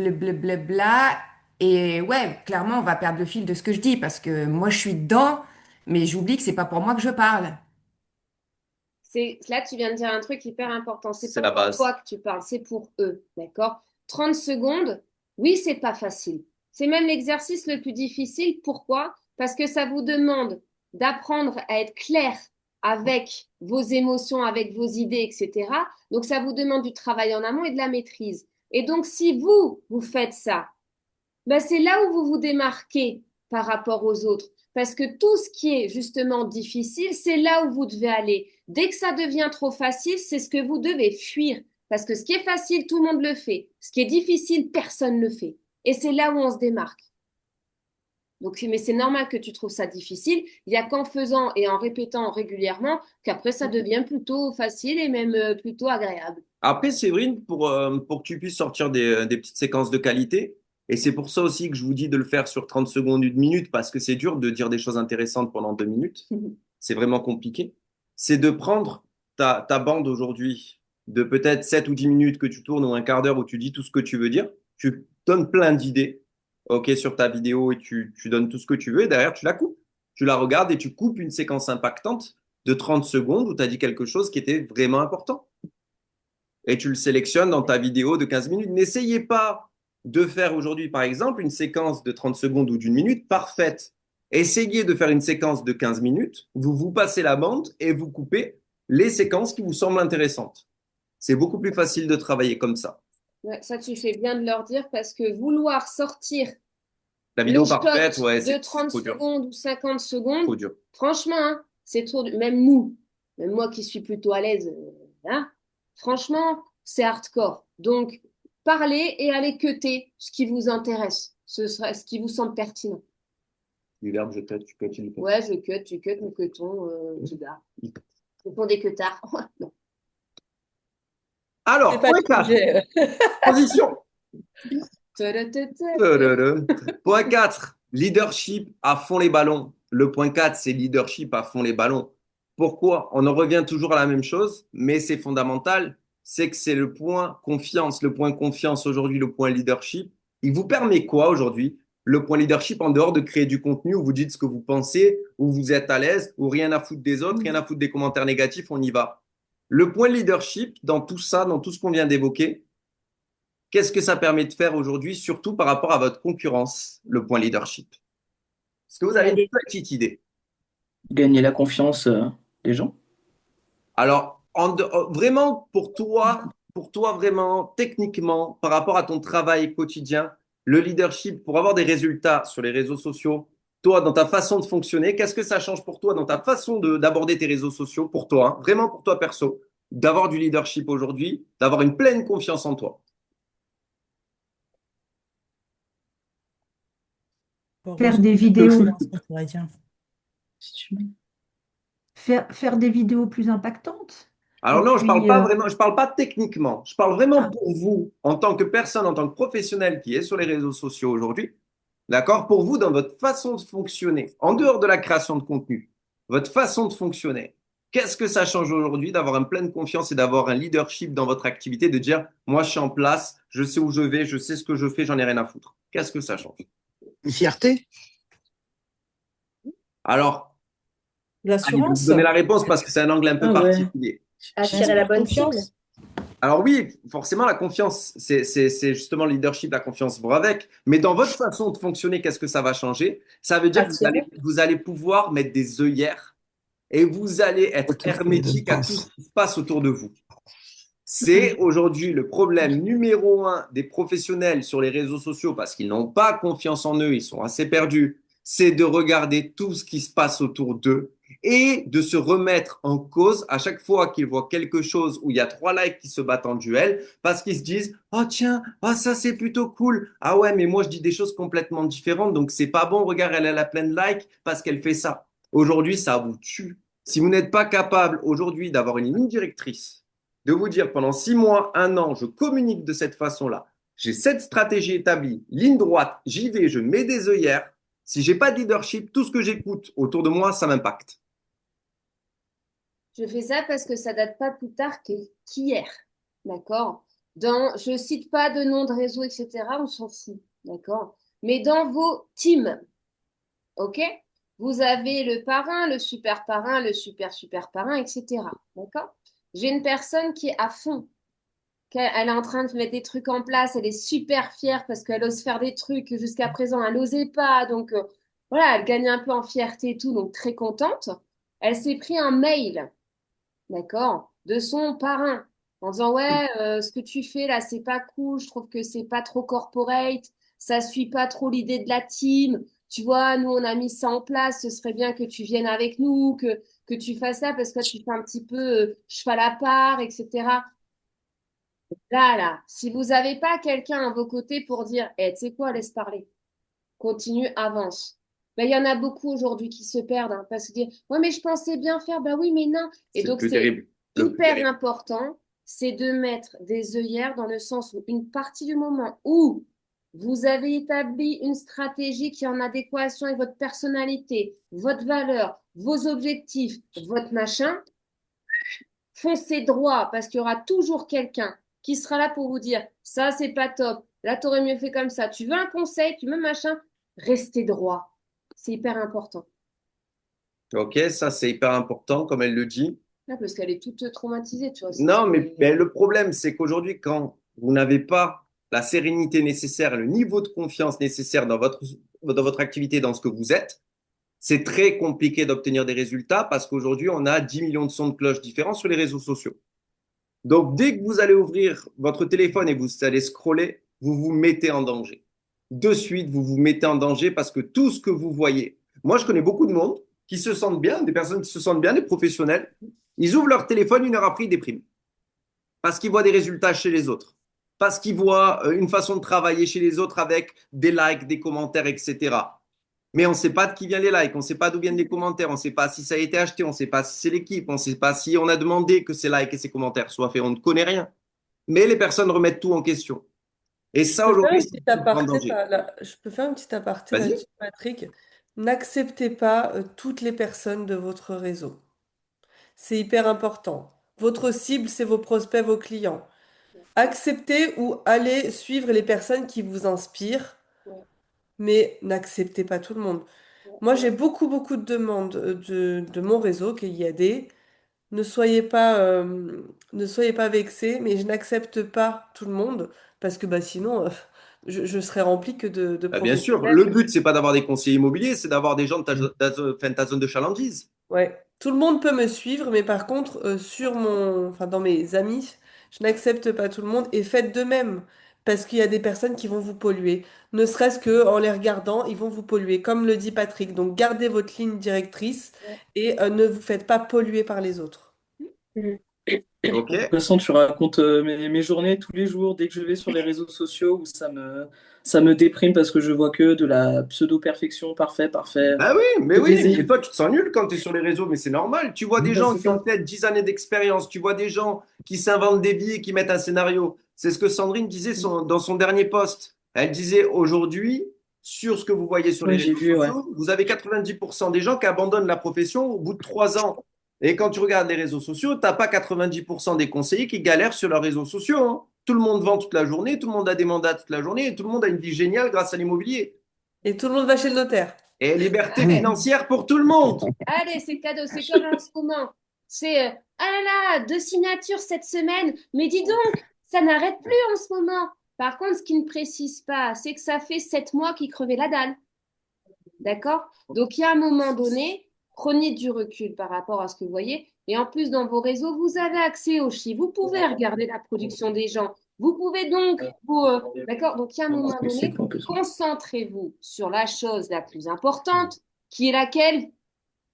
H: blablabla. Et ouais, clairement, on va perdre le fil de ce que je dis parce que moi, je suis dedans, mais j'oublie que c'est pas pour moi que je parle.
B: Là, tu viens de dire un truc hyper important. C'est
A: C'est
B: pas
A: la
B: pour
A: base.
B: toi que tu parles, c'est pour eux. D'accord? 30 secondes, oui, c'est pas facile. C'est même l'exercice le plus difficile. Pourquoi? Parce que ça vous demande d'apprendre à être clair avec vos émotions, avec vos idées, etc. Donc, ça vous demande du travail en amont et de la maîtrise. Et donc, si vous faites ça, ben, c'est là où vous vous démarquez par rapport aux autres. Parce que tout ce qui est justement difficile, c'est là où vous devez aller. Dès que ça devient trop facile, c'est ce que vous devez fuir. Parce que ce qui est facile, tout le monde le fait. Ce qui est difficile, personne ne le fait. Et c'est là où on se démarque. Donc, mais c'est normal que tu trouves ça difficile. Il n'y a qu'en faisant et en répétant régulièrement qu'après, ça devient plutôt facile et même plutôt agréable.
A: Après, Séverine, pour que tu puisses sortir des petites séquences de qualité, et c'est pour ça aussi que je vous dis de le faire sur 30 secondes, 1 minute, parce que c'est dur de dire des choses intéressantes pendant 2 minutes. C'est vraiment compliqué. C'est de prendre ta bande aujourd'hui de peut-être 7 ou 10 minutes que tu tournes ou un quart d'heure où tu dis tout ce que tu veux dire. Tu donnes plein d'idées, OK, sur ta vidéo et tu donnes tout ce que tu veux et derrière, tu la coupes. Tu la regardes et tu coupes une séquence impactante de 30 secondes où tu as dit quelque chose qui était vraiment important et tu le sélectionnes dans ta vidéo de 15 minutes. N'essayez pas de faire aujourd'hui, par exemple, une séquence de 30 secondes ou d'1 minute parfaite. Essayez de faire une séquence de 15 minutes, vous passez la bande et vous coupez les séquences qui vous semblent intéressantes. C'est beaucoup plus facile de travailler comme ça.
B: Ouais, ça, tu fais bien de leur dire parce que vouloir sortir
A: La vidéo
B: le
A: parfaite,
B: shot
A: ouais,
B: de
A: c'est
B: 30
A: trop dur.
B: secondes ou 50
A: Trop
B: secondes,
A: dur.
B: franchement, hein, c'est trop dur. Même nous, même moi qui suis plutôt à l'aise, hein, franchement, c'est hardcore. Donc, parlez et allez cutter ce qui vous intéresse, ce qui vous semble pertinent.
A: Du verbe, je cut, tu cut, tu cut.
B: Ouais, je cut, tu cut, nous cutons, tu gars. Nous font des cutards. Non.
A: Alors,
C: C'est pas
A: point
C: le
A: 4,
C: sujet.
A: transition.
B: Tadadada.
A: Point 4, leadership à fond les ballons. Le point 4, c'est leadership à fond les ballons. Pourquoi? On en revient toujours à la même chose, mais c'est fondamental. C'est que c'est le point confiance. Le point confiance aujourd'hui, le point leadership. Il vous permet quoi aujourd'hui? Le point leadership en dehors de créer du contenu où vous dites ce que vous pensez, où vous êtes à l'aise, où rien à foutre des autres, rien à foutre des commentaires négatifs, on y va. Le point leadership, dans tout ça, dans tout ce qu'on vient d'évoquer, qu'est-ce que ça permet de faire aujourd'hui, surtout par rapport à votre concurrence, le point leadership? Est-ce que vous avez une petite idée?
D: Gagner la confiance des gens.
A: Alors, vraiment, pour toi, vraiment, techniquement, par rapport à ton travail quotidien, le leadership, pour avoir des résultats sur les réseaux sociaux, toi, dans ta façon de fonctionner, qu'est-ce que ça change pour toi dans ta façon d'aborder tes réseaux sociaux, pour toi, hein, vraiment pour toi perso, d'avoir du leadership aujourd'hui, d'avoir une pleine confiance en toi?
E: Faire
J: des vidéos. Faire des vidéos plus impactantes.
A: Alors
J: Et
A: non, je parle
J: puis,
A: pas vraiment, je parle pas techniquement. Je parle vraiment pour vous, en tant que personne, en tant que professionnel qui est sur les réseaux sociaux aujourd'hui. D'accord? Pour vous, dans votre façon de fonctionner, en dehors de la création de contenu, votre façon de fonctionner, qu'est-ce que ça change aujourd'hui d'avoir une pleine confiance et d'avoir un leadership dans votre activité, de dire, moi, je suis en place, je sais où je vais, je sais ce que je fais, j'en ai rien à foutre. Qu'est-ce que ça change?
K: Une fierté?
A: Alors, allez, je vais
C: L'assurance.
A: vous donner la réponse parce que c'est un angle un peu
D: Ah ouais.
A: particulier.
I: Attirer la bonne cible.
A: Alors oui, forcément, la confiance, c'est justement le leadership, la confiance va avec. Mais dans votre façon de fonctionner, qu'est-ce que ça va changer? Ça veut dire que
C: Attirer.
A: vous allez pouvoir mettre des œillères et vous allez être hermétique à tout ce qui se passe autour de vous. C'est aujourd'hui le problème numéro un des professionnels sur les réseaux sociaux parce qu'ils n'ont pas confiance en eux, ils sont assez perdus. C'est de regarder tout ce qui se passe autour d'eux et de se remettre en cause à chaque fois qu'ils voient quelque chose où il y a 3 likes qui se battent en duel parce qu'ils se disent oh tiens, oh, ça c'est plutôt cool. Ah ouais, mais moi je dis des choses complètement différentes donc c'est pas bon. Regarde, elle a plein de likes parce qu'elle fait ça. Aujourd'hui, ça vous tue. Si vous n'êtes pas capable aujourd'hui d'avoir une ligne directrice, de vous dire pendant 6 mois, 1 an, je communique de cette façon-là. J'ai cette stratégie établie, ligne droite, j'y vais, je mets des œillères. Si j'ai pas de leadership, tout ce que j'écoute autour de moi, ça m'impacte.
B: Je fais ça parce que ça date pas plus tard qu'hier. D'accord? Je cite pas de nom de réseau, etc. On s'en fout. D'accord? Mais dans vos teams, ok? Vous avez le parrain, le super super parrain, etc. D'accord? J'ai une personne qui est à fond. Elle est en train de mettre des trucs en place. Elle est super fière parce qu'elle ose faire des trucs que jusqu'à présent, elle n'osait pas. Donc, voilà, elle gagne un peu en fierté et tout. Donc, très contente. Elle s'est pris un mail, d'accord, de son parrain en disant, ouais, ce que tu fais là, c'est pas cool. Je trouve que c'est pas trop corporate. Ça suit pas trop l'idée de la team. Tu vois, nous, on a mis ça en place. Ce serait bien que tu viennes avec nous, que tu fasses ça parce que tu fais un petit peu cheval à part, etc. Là, si vous n'avez pas quelqu'un à vos côtés pour dire, tu sais quoi, laisse parler, continue, avance. Ben, il y en a beaucoup aujourd'hui qui se perdent parce qu'ils disent, ouais, mais je pensais bien faire, ben oui, mais non. Et
A: C'est le
B: donc,
A: plus
B: c'est
A: terrible. Le plus
B: hyper
A: terrible.
B: important, c'est de mettre des œillères dans le sens où une partie du moment où vous avez établi une stratégie qui est en adéquation avec votre personnalité, votre valeur, vos objectifs, votre machin, foncez droit parce qu'il y aura toujours quelqu'un qui sera là pour vous dire ça, c'est pas top. Là, tu aurais mieux fait comme ça. Tu veux un conseil, tu veux machin, restez droit. C'est hyper important.
A: Ok, ça c'est hyper important, comme elle le dit.
B: Là, parce qu'elle est toute traumatisée, tu vois.
A: Non, mais le problème, c'est qu'aujourd'hui, quand vous n'avez pas la sérénité nécessaire, le niveau de confiance nécessaire dans votre activité, dans ce que vous êtes, c'est très compliqué d'obtenir des résultats parce qu'aujourd'hui, on a 10 millions de sons de cloche différents sur les réseaux sociaux. Donc, dès que vous allez ouvrir votre téléphone et vous allez scroller, vous vous mettez en danger. De suite, vous vous mettez en danger parce que tout ce que vous voyez, moi, je connais beaucoup de monde qui se sentent bien, des personnes qui se sentent bien, des professionnels, ils ouvrent leur téléphone, 1 heure après, ils dépriment parce qu'ils voient des résultats chez les autres, parce qu'ils voient une façon de travailler chez les autres avec des likes, des commentaires, etc. Mais on ne sait pas de qui viennent les likes, on ne sait pas d'où viennent les commentaires, on ne sait pas si ça a été acheté, on ne sait pas si c'est l'équipe, on ne sait pas si on a demandé que ces likes et ces commentaires soient faits, on ne connaît rien. Mais les personnes remettent tout en question. Et ça,
C: Je peux faire
A: aujourd'hui,
C: un
A: c'est
C: petit
A: un grand
C: aparté
A: danger.
C: je peux faire un petit aparté
A: Vas-y.
C: là-dessus, Patrick. N'acceptez pas toutes les personnes de votre réseau. C'est hyper important. Votre cible, c'est vos prospects, vos clients. Acceptez ou allez suivre les personnes qui vous inspirent,
B: Ouais,
C: mais n'acceptez pas tout le monde.
B: ouais,
C: Moi,
B: ouais.
C: j'ai beaucoup de demandes de mon réseau, qui est IAD. Ne soyez pas vexés, mais je n'accepte pas tout le monde parce que bah, sinon, je serais remplie que de
A: Bien sûr,
C: professionnels.
A: le but, c'est pas d'avoir des conseillers immobiliers, c'est d'avoir des gens de ta zone de chalandise.
C: Ouais, tout le monde peut me suivre, mais par contre, enfin, dans mes amis, je n'accepte pas tout le monde et faites de même parce qu'il y a des personnes qui vont vous polluer. Ne serait-ce que en les regardant, ils vont vous polluer, comme le dit Patrick. Donc, gardez votre ligne directrice
B: Ouais.
C: et ne vous faites pas polluer par les autres.
I: Mhm.
A: OK?
D: De toute façon, tu racontes mes journées tous les jours dès que je vais sur les réseaux sociaux où ça me déprime parce que je vois que de la pseudo-perfection, parfait, parfait,
A: Bah oui, mais
D: que
A: oui,
D: des...
A: mais toi, tu te sens nul quand tu es sur les réseaux, mais c'est normal. Tu vois des
D: Bah,
A: gens
D: c'est
A: qui ont
D: ça.
A: peut-être 10 années d'expérience, tu vois des gens qui s'inventent des vies et qui mettent un scénario. C'est ce que Sandrine disait dans son dernier post. Elle disait aujourd'hui, sur ce que vous voyez sur les
D: Oui, j'ai
A: réseaux
D: vu, ouais.
A: sociaux, vous avez 90% des gens qui abandonnent la profession au bout de 3 ans. Et quand tu regardes les réseaux sociaux, tu n'as pas 90% des conseillers qui galèrent sur leurs réseaux sociaux, hein. Tout le monde vend toute la journée, tout le monde a des mandats toute la journée et tout le monde a une vie géniale grâce à l'immobilier.
C: Et tout le monde va chez le notaire.
A: Et liberté
B: Allez,
A: financière pour tout le monde.
B: allez, c'est cadeau. C'est comme en ce moment. C'est ah là là, 2 signatures cette semaine, mais dis donc, ça n'arrête plus en ce moment. Par contre, ce qui ne précise pas, c'est que ça fait 7 mois qu'il crevait la dalle. D'accord? Donc, il y a un moment donné, prenez du recul par rapport à ce que vous voyez. Et en plus, dans vos réseaux, vous avez accès aux chiffres. Vous pouvez regarder la production des gens. Vous pouvez donc, d'accord? Donc, il y a un moment donné, concentrez-vous sur la chose la plus importante, qui est laquelle?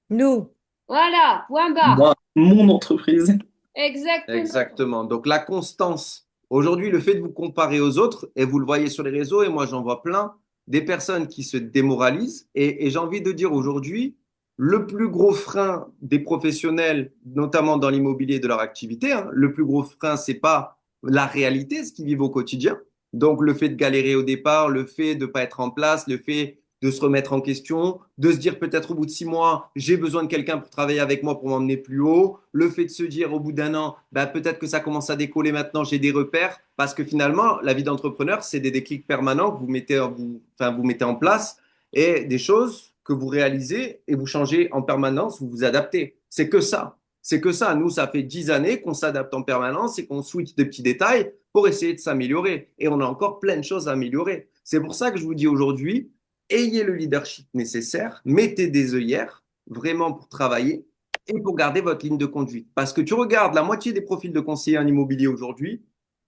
E: Nous.
B: Voilà, point barre.
D: Moi, mon entreprise.
B: Exactement.
A: Exactement. Donc la constance. Aujourd'hui, le fait de vous comparer aux autres, et vous le voyez sur les réseaux, et moi j'en vois plein, des personnes qui se démoralisent. Et j'ai envie de dire aujourd'hui, le plus gros frein des professionnels, notamment dans l'immobilier de leur activité, hein, le plus gros frein, c'est pas la réalité, ce qu'ils vivent au quotidien. Donc le fait de galérer au départ, le fait de ne pas être en place, le fait de se remettre en question, de se dire peut-être au bout de 6 mois, j'ai besoin de quelqu'un pour travailler avec moi pour m'emmener plus haut, le fait de se dire au bout d'un an, bah, peut-être que ça commence à décoller maintenant, j'ai des repères, parce que finalement, la vie d'entrepreneur, c'est des déclics permanents que vous mettez en place et des choses que vous réalisez et vous changez en permanence, vous vous adaptez. C'est que ça. C'est que ça. Nous, ça fait 10 années qu'on s'adapte en permanence et qu'on switch de petits détails pour essayer de s'améliorer. Et on a encore plein de choses à améliorer. C'est pour ça que je vous dis aujourd'hui, ayez le leadership nécessaire, mettez des œillères vraiment pour travailler et pour garder votre ligne de conduite. Parce que tu regardes la moitié des profils de conseillers en immobilier aujourd'hui,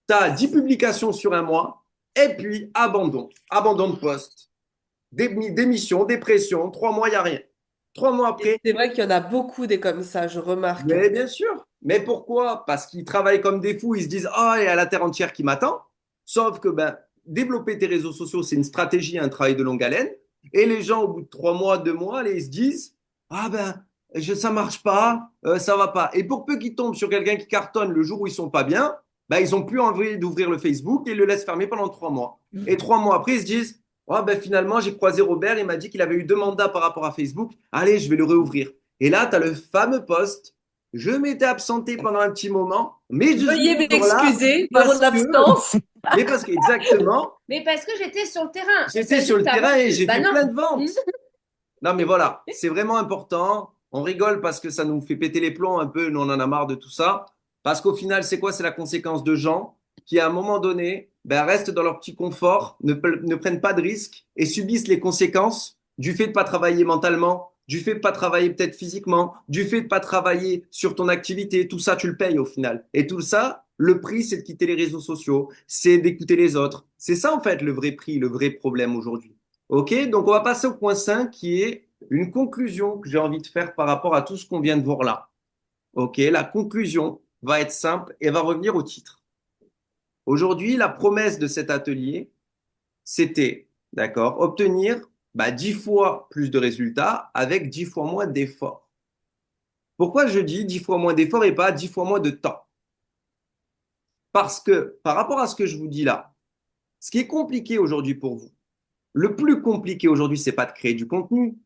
A: tu as 10 publications sur un mois et puis abandon. Abandon de poste, démission, dépression, 3 mois, il n'y a rien. 3 mois après.
C: C'est vrai qu'il y en a beaucoup des comme ça, je remarque.
A: Mais bien sûr. Mais pourquoi? Parce qu'ils travaillent comme des fous, ils se disent, ah, il y a la terre entière qui m'attend. Sauf que développer tes réseaux sociaux, c'est une stratégie, un travail de longue haleine. Et les gens, au bout de 3 mois, 2 mois, ils se disent, ah ça marche pas, ça va pas. Et pour peu qu'ils tombent sur quelqu'un qui cartonne le jour où ils sont pas bien, ils ont plus envie d'ouvrir le Facebook et le laissent fermer pendant 3 mois. Et 3 mois après, ils se disent, finalement, j'ai croisé Robert, il m'a dit qu'il avait eu 2 mandats par rapport à Facebook. Allez, je vais le réouvrir. Et là, tu as le fameux post. Je m'étais absenté pendant un petit moment, mais je
C: Veuillez
A: suis toujours là
C: m'excuser de
A: parce
C: mon absence.
A: Mais parce que, exactement,
B: Mais parce que j'étais sur le terrain.
A: j'étais sur le terrain et j'ai fait
B: non.
A: plein de ventes. Non, mais voilà, c'est vraiment important. On rigole parce que ça nous fait péter les plombs un peu. Nous, on en a marre de tout ça. Parce qu'au final, c'est quoi? C'est la conséquence de gens qui, à un moment donné, restent dans leur petit confort, ne prennent pas de risques et subissent les conséquences du fait de ne pas travailler mentalement, du fait de ne pas travailler peut-être physiquement, du fait de ne pas travailler sur ton activité. Tout ça, tu le payes au final. Et tout ça, le prix, c'est de quitter les réseaux sociaux, c'est d'écouter les autres. C'est ça, en fait, le vrai prix, le vrai problème aujourd'hui. OK? Donc, on va passer au point 5 qui est une conclusion que j'ai envie de faire par rapport à tout ce qu'on vient de voir là. OK? La conclusion va être simple et va revenir au titre. Aujourd'hui, la promesse de cet atelier, c'était, d'accord, obtenir 10 fois plus de résultats avec 10 fois moins d'efforts. Pourquoi je dis 10 fois moins d'efforts et pas 10 fois moins de temps? Parce que par rapport à ce que je vous dis là, ce qui est compliqué aujourd'hui pour vous, le plus compliqué aujourd'hui, ce n'est pas de créer du contenu.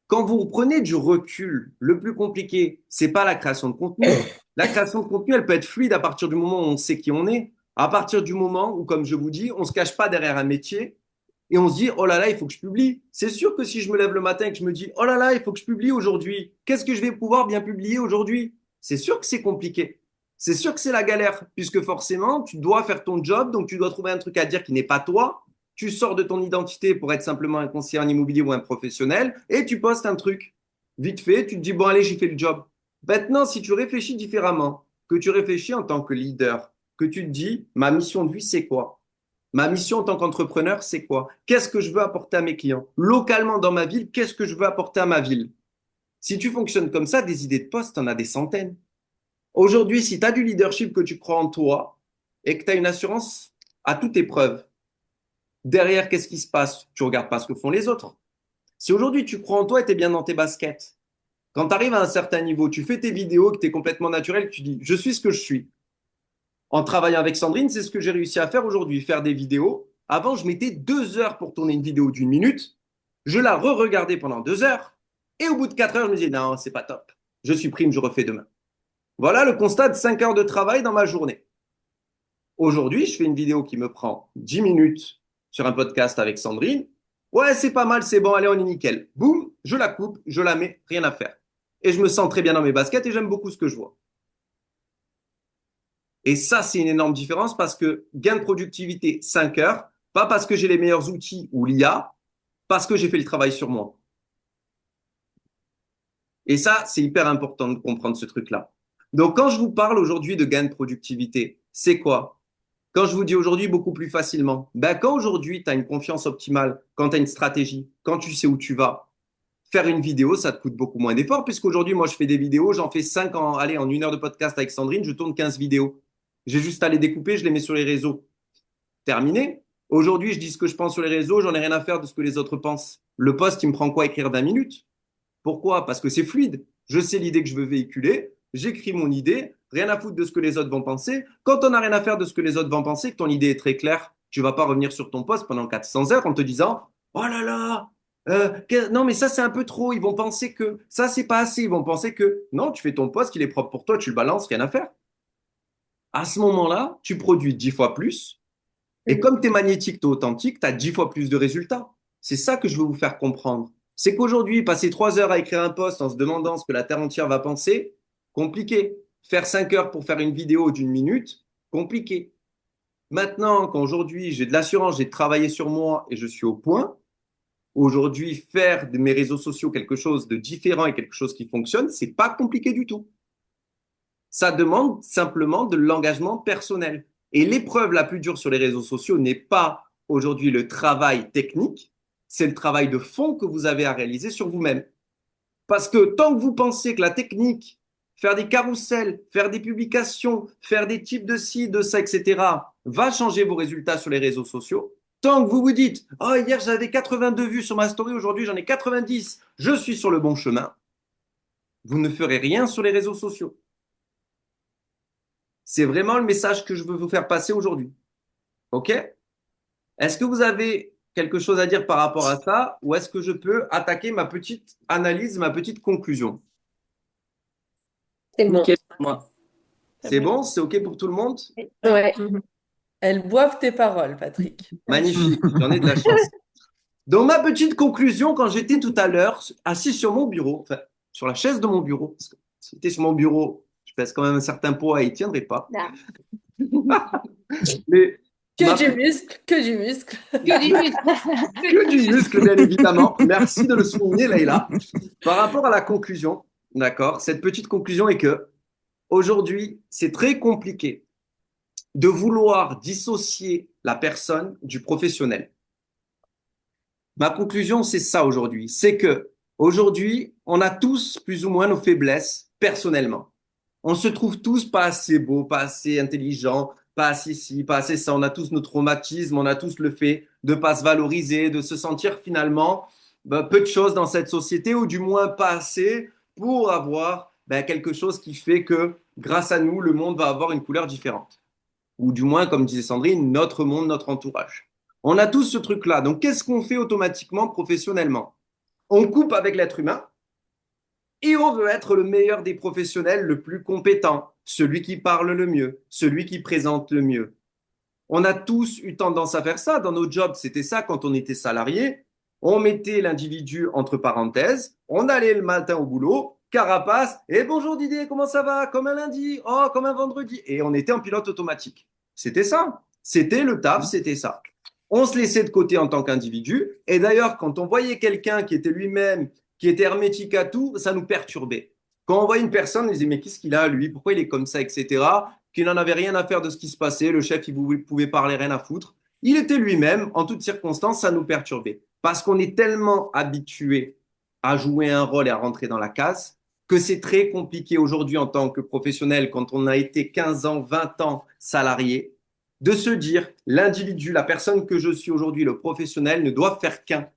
A: Quand vous prenez du recul, le plus compliqué, ce n'est pas la création de contenu. La création de contenu, elle peut être fluide à partir du moment où on sait qui on est, à partir du moment où, comme je vous dis, on ne se cache pas derrière un métier et on se dit, oh là là, il faut que je publie. C'est sûr que si je me lève le matin et que je me dis, oh là là, il faut que je publie aujourd'hui, qu'est-ce que je vais pouvoir bien publier aujourd'hui? C'est sûr que c'est compliqué. C'est sûr que c'est la galère, puisque forcément, tu dois faire ton job, donc tu dois trouver un truc à dire qui n'est pas toi. Tu sors de ton identité pour être simplement un conseiller en immobilier ou un professionnel et tu postes un truc. Vite fait, tu te dis, bon, allez, j'ai fait le job. Maintenant, si tu réfléchis différemment, que tu réfléchis en tant que leader, que tu te dis, ma mission de vie, c'est quoi? Ma mission en tant qu'entrepreneur, c'est quoi? Qu'est-ce que je veux apporter à mes clients? Localement dans ma ville, qu'est-ce que je veux apporter à ma ville? Si tu fonctionnes comme ça, des idées de poste, tu en as des centaines. Aujourd'hui, si tu as du leadership, que tu crois en toi et que tu as une assurance à toute épreuve, derrière, qu'est-ce qui se passe? Tu ne regardes pas ce que font les autres. Si aujourd'hui, tu crois en toi et tu es bien dans tes baskets, quand tu arrives à un certain niveau, tu fais tes vidéos, que tu es complètement naturel, tu dis, je suis ce que je suis. En travaillant avec Sandrine, c'est ce que j'ai réussi à faire aujourd'hui, faire des vidéos. Avant, je mettais 2 heures pour tourner une vidéo d'1 minute. Je la re-regardais pendant 2 heures. Et au bout de 4 heures, je me disais, non, c'est pas top. Je supprime, je refais demain. Voilà le constat de 5 heures de travail dans ma journée. Aujourd'hui, je fais une vidéo qui me prend 10 minutes sur un podcast avec Sandrine. Ouais, c'est pas mal, c'est bon, allez, on est nickel. Boum, je la coupe, je la mets, rien à faire. et je me sens très bien dans mes baskets et j'aime beaucoup ce que je vois. Et ça, c'est une énorme différence parce que gain de productivité 5 heures, pas parce que j'ai les meilleurs outils ou l'IA, parce que j'ai fait le travail sur moi. Et ça, c'est hyper important de comprendre ce truc-là. Donc, quand je vous parle aujourd'hui de gain de productivité, c'est quoi? Quand je vous dis aujourd'hui beaucoup plus facilement, ben quand aujourd'hui tu as une confiance optimale, quand tu as une stratégie, quand tu sais où tu vas, faire une vidéo, ça te coûte beaucoup moins d'efforts, puisqu'aujourd'hui, moi, je fais des vidéos, j'en fais 5 en, allez, en 1 heure de podcast avec Sandrine, je tourne 15 vidéos. J'ai juste à les découper, je les mets sur les réseaux. Terminé. Aujourd'hui, je dis ce que je pense sur les réseaux, j'en ai rien à faire de ce que les autres pensent. Le post, il me prend quoi écrire 20 minutes? Pourquoi? Parce que c'est fluide. Je sais l'idée que je veux véhiculer, j'écris mon idée, rien à foutre de ce que les autres vont penser. Quand on n'a rien à faire de ce que les autres vont penser, que ton idée est très claire, tu ne vas pas revenir sur ton post pendant 400 heures en te disant oh là là, non mais ça c'est un peu trop, ils vont penser que ça c'est pas assez, ils vont penser que non, tu fais ton post, il est propre pour toi, tu le balances, rien à faire. À ce moment-là, tu produis 10 fois plus, et comme tu es magnétique, tu es authentique, tu as 10 fois plus de résultats. C'est ça que je veux vous faire comprendre. C'est qu'aujourd'hui, passer 3 heures à écrire un post en se demandant ce que la Terre entière va penser, compliqué. Faire 5 heures pour faire une vidéo d'une minute, compliqué. Maintenant, quand aujourd'hui j'ai de l'assurance, j'ai travaillé sur moi et je suis au point, aujourd'hui faire de mes réseaux sociaux quelque chose de différent et quelque chose qui fonctionne, c'est pas compliqué du tout. Ça demande simplement de l'engagement personnel. Et l'épreuve la plus dure sur les réseaux sociaux n'est pas aujourd'hui le travail technique, c'est le travail de fond que vous avez à réaliser sur vous-même. Parce que tant que vous pensez que la technique, faire des carousels, faire des publications, faire des types de ci, de ça, etc., va changer vos résultats sur les réseaux sociaux, tant que vous vous dites « Oh, hier j'avais 82 vues sur ma story, aujourd'hui j'en ai 90, je suis sur le bon chemin », vous ne ferez rien sur les réseaux sociaux. C'est vraiment le message que je veux vous faire passer aujourd'hui. OK? Est-ce que vous avez quelque chose à dire par rapport à ça ou est-ce que je peux attaquer ma petite analyse, ma petite conclusion?
I: C'est bon.
D: Nickel pour moi.
A: C'est bon? C'est OK pour tout le monde?
I: Ouais.
C: Elles boivent tes paroles, Patrick.
A: Magnifique, j'en ai de la chance. Dans ma petite conclusion, quand j'étais tout à l'heure assis sur mon bureau, enfin sur la chaise de mon bureau, parce que si j'étais sur mon bureau, je pèse quand même un certain poids et il ne tiendrait pas. Mais
C: Que du muscle, que du muscle.
A: que du muscle, bien évidemment. Merci de le souligner, Leïla. Par rapport à la conclusion, d'accord, cette petite conclusion est que aujourd'hui, c'est très compliqué de vouloir dissocier la personne du professionnel. Ma conclusion, c'est ça aujourd'hui. C'est que aujourd'hui, on a tous plus ou moins nos faiblesses personnellement. On se trouve tous pas assez beaux, pas assez intelligents, pas assez ci, pas assez ça. On a tous nos traumatismes, on a tous le fait de pas se valoriser, de se sentir finalement peu de choses dans cette société ou du moins pas assez pour avoir quelque chose qui fait que grâce à nous, le monde va avoir une couleur différente. Ou du moins, comme disait Sandrine, notre monde, notre entourage. On a tous ce truc-là. Donc, qu'est-ce qu'on fait automatiquement professionnellement? On coupe avec l'être humain et on veut être le meilleur des professionnels, le plus compétent, celui qui parle le mieux, celui qui présente le mieux. On a tous eu tendance à faire ça. Dans nos jobs, c'était ça quand on était salarié. On mettait l'individu entre parenthèses, on allait le matin au boulot, carapace, et bonjour Didier, comment ça va? Comme un lundi, oh, comme un vendredi. Et on était en pilote automatique. C'était ça. C'était le taf, c'était ça. On se laissait de côté en tant qu'individu. Et d'ailleurs, quand on voyait quelqu'un qui était lui-même, qui était hermétique à tout, ça nous perturbait. Quand on voyait une personne, on disait, mais qu'est-ce qu'il a, lui? Pourquoi il est comme ça, etc. Qu'il n'en avait rien à faire de ce qui se passait. Le chef, il pouvait parler, rien à foutre. Il était lui-même. En toutes circonstances, ça nous perturbait. Parce qu'on est tellement habitué à jouer un rôle et à rentrer dans la case que c'est très compliqué aujourd'hui en tant que professionnel, quand on a été 15 ans, 20 ans salarié, de se dire l'individu, la personne que je suis aujourd'hui, le professionnel, ne doit faire qu'un.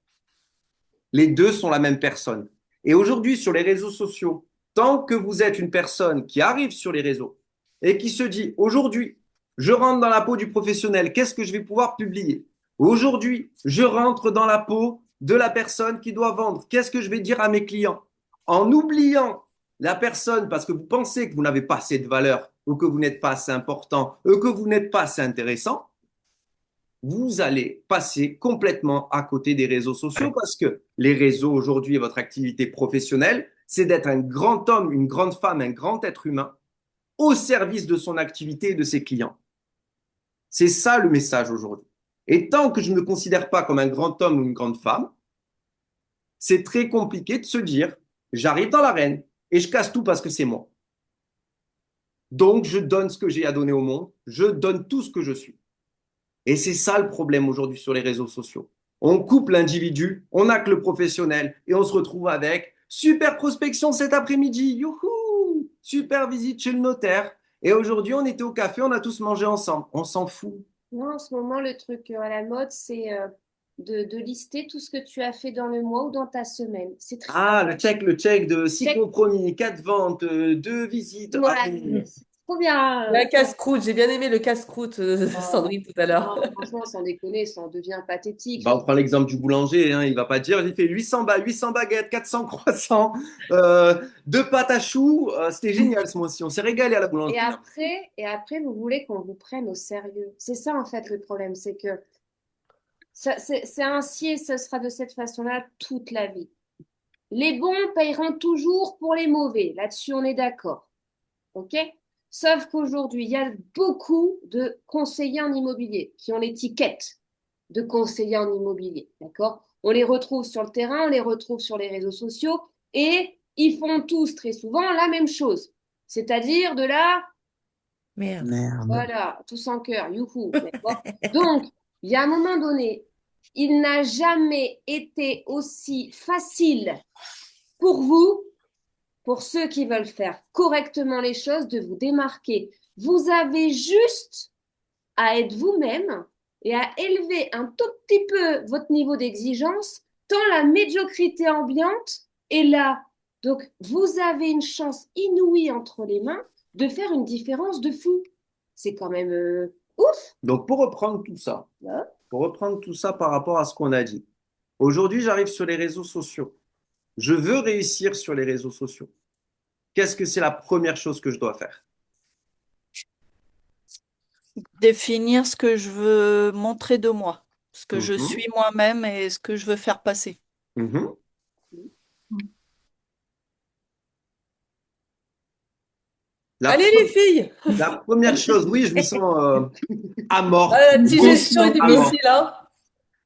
A: Les deux sont la même personne. Et aujourd'hui, sur les réseaux sociaux, tant que vous êtes une personne qui arrive sur les réseaux et qui se dit aujourd'hui, je rentre dans la peau du professionnel, qu'est-ce que je vais pouvoir publier? Aujourd'hui, je rentre dans la peau de la personne qui doit vendre, qu'est-ce que je vais dire à mes clients? En oubliant la personne parce que vous pensez que vous n'avez pas assez de valeur ou que vous n'êtes pas assez important ou que vous n'êtes pas assez intéressant, vous allez passer complètement à côté des réseaux sociaux parce que les réseaux aujourd'hui et votre activité professionnelle, c'est d'être un grand homme, une grande femme, un grand être humain au service de son activité et de ses clients. C'est ça le message aujourd'hui. Et tant que je ne me considère pas comme un grand homme ou une grande femme, c'est très compliqué de se dire, j'arrive dans l'arène et je casse tout parce que c'est moi. Donc, je donne ce que j'ai à donner au monde, je donne tout ce que je suis. Et c'est ça le problème aujourd'hui sur les réseaux sociaux. On coupe l'individu, on n'a que le professionnel et on se retrouve avec super prospection cet après-midi, youhou, super visite chez le notaire. Et aujourd'hui, on était au café, on a tous mangé ensemble. On s'en fout.
B: Non, en ce moment, le truc à la mode, c'est de lister tout ce que tu as fait dans le mois ou dans ta semaine. C'est très
A: Ah, le check de 6
B: Check.
A: compromis, 4 ventes, 2 visites.
B: Voilà,
A: Ah, oui.
B: c'est trop bien.
C: La casse-croûte, j'ai bien aimé le casse-croûte, Sandrine, tout à l'heure.
B: Non, franchement, sans déconner, ça en devient pathétique.
A: Bah, on prend l'exemple du boulanger, hein, il va pas dire j'ai fait 800 baguettes, 400 croissants, 2 pâtes à choux, c'était génial ce mois-ci, on s'est régalé à la boulangerie.
B: Et après, vous voulez qu'on vous prenne au sérieux. C'est ça, en fait, le problème. C'est que c'est ainsi et ce sera de cette façon-là toute la vie. Les bons payeront toujours pour les mauvais. Là-dessus, on est d'accord. OK? Sauf qu'aujourd'hui, il y a beaucoup de conseillers en immobilier qui ont l'étiquette de conseillers en immobilier. D'accord? On les retrouve sur le terrain, on les retrouve sur les réseaux sociaux et ils font tous très souvent la même chose. C'est-à-dire de la
F: Merde.
B: voilà, tous en cœur, youhou, d'accord? Donc, il y a un moment donné, il n'a jamais été aussi facile pour vous, pour ceux qui veulent faire correctement les choses, de vous démarquer. Vous avez juste à être vous-même et à élever un tout petit peu votre niveau d'exigence, tant la médiocrité ambiante est là. Donc, vous avez une chance inouïe entre les mains de faire une différence de fou. C'est quand même ouf.
A: Donc pour reprendre tout ça, par rapport à ce qu'on a dit, aujourd'hui j'arrive sur les réseaux sociaux, je veux réussir sur les réseaux sociaux. Qu'est-ce que c'est la première chose que je dois faire?
F: Définir ce que je veux montrer de moi, ce que je
A: Mhm.
F: suis moi-même et ce que je veux faire passer.
A: Mhm. La,
C: Allez,
A: pre-
C: les filles!
A: la première chose, oui, je me sens amorphe,
C: La digestion est
A: conscient, amorphe.
C: difficile, hein?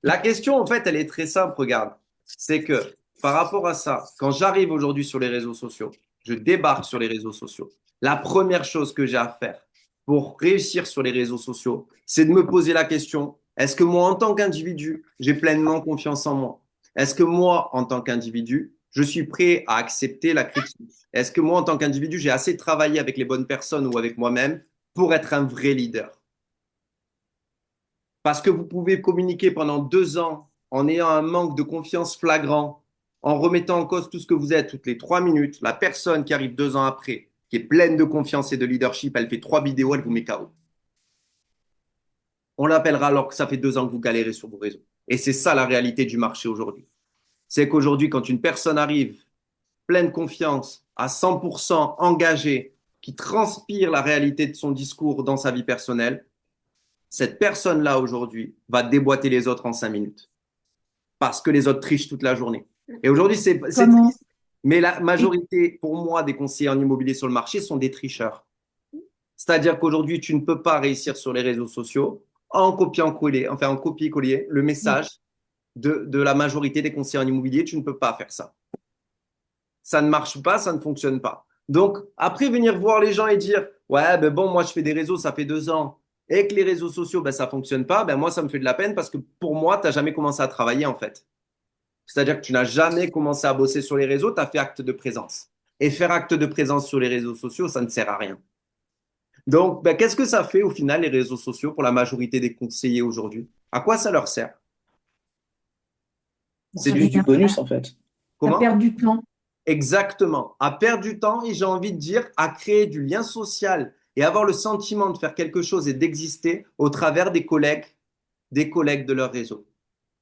A: La question, en fait, elle est très simple, regarde. C'est que par rapport à ça, quand j'arrive aujourd'hui sur les réseaux sociaux, je débarque sur les réseaux sociaux, la première chose que j'ai à faire pour réussir sur les réseaux sociaux, c'est de me poser la question, est-ce que moi, en tant qu'individu, j'ai pleinement confiance en moi? Est-ce que moi, en tant qu'individu, je suis prêt à accepter la critique? Est-ce que moi, en tant qu'individu, j'ai assez travaillé avec les bonnes personnes ou avec moi-même pour être un vrai leader? Parce que vous pouvez communiquer pendant 2 ans en ayant un manque de confiance flagrant, en remettant en cause tout ce que vous êtes toutes les 3 minutes. La personne qui arrive 2 ans après, qui est pleine de confiance et de leadership, elle fait 3 vidéos, elle vous met KO. On l'appellera alors que ça fait 2 ans que vous galérez sur vos réseaux. Et c'est ça la réalité du marché aujourd'hui. C'est qu'aujourd'hui, quand une personne arrive pleine confiance, à 100% engagée, qui transpire la réalité de son discours dans sa vie personnelle, cette personne-là aujourd'hui va déboîter les autres en 5 minutes. Parce que les autres trichent toute la journée. Et aujourd'hui, c'est
J: Comment?
A: triste, mais la majorité, pour moi, des conseillers en immobilier sur le marché sont des tricheurs. C'est-à-dire qu'aujourd'hui, tu ne peux pas réussir sur les réseaux sociaux en copiant-coller, enfin en copier-coller le message de la majorité des conseillers en immobilier. Tu ne peux pas faire ça. Ça ne marche pas, ça ne fonctionne pas. Donc, après, venir voir les gens et dire, ouais, ben bon, moi, je fais des réseaux, ça fait 2 ans, et que les réseaux sociaux, ben, ça ne fonctionne pas, ben moi, ça me fait de la peine parce que pour moi, tu n'as jamais commencé à travailler, en fait. C'est-à-dire que tu n'as jamais commencé à bosser sur les réseaux, tu as fait acte de présence. Et faire acte de présence sur les réseaux sociaux, ça ne sert à rien. Donc, ben, qu'est-ce que ça fait au final, les réseaux sociaux, pour la majorité des conseillers aujourd'hui? À quoi ça leur sert? C'est
D: Juste du bonus, en fait.
J: À
A: Comment?
J: perdre du temps.
A: Exactement. À perdre du temps et j'ai envie de dire à créer du lien social et avoir le sentiment de faire quelque chose et d'exister au travers des collègues de leur réseau.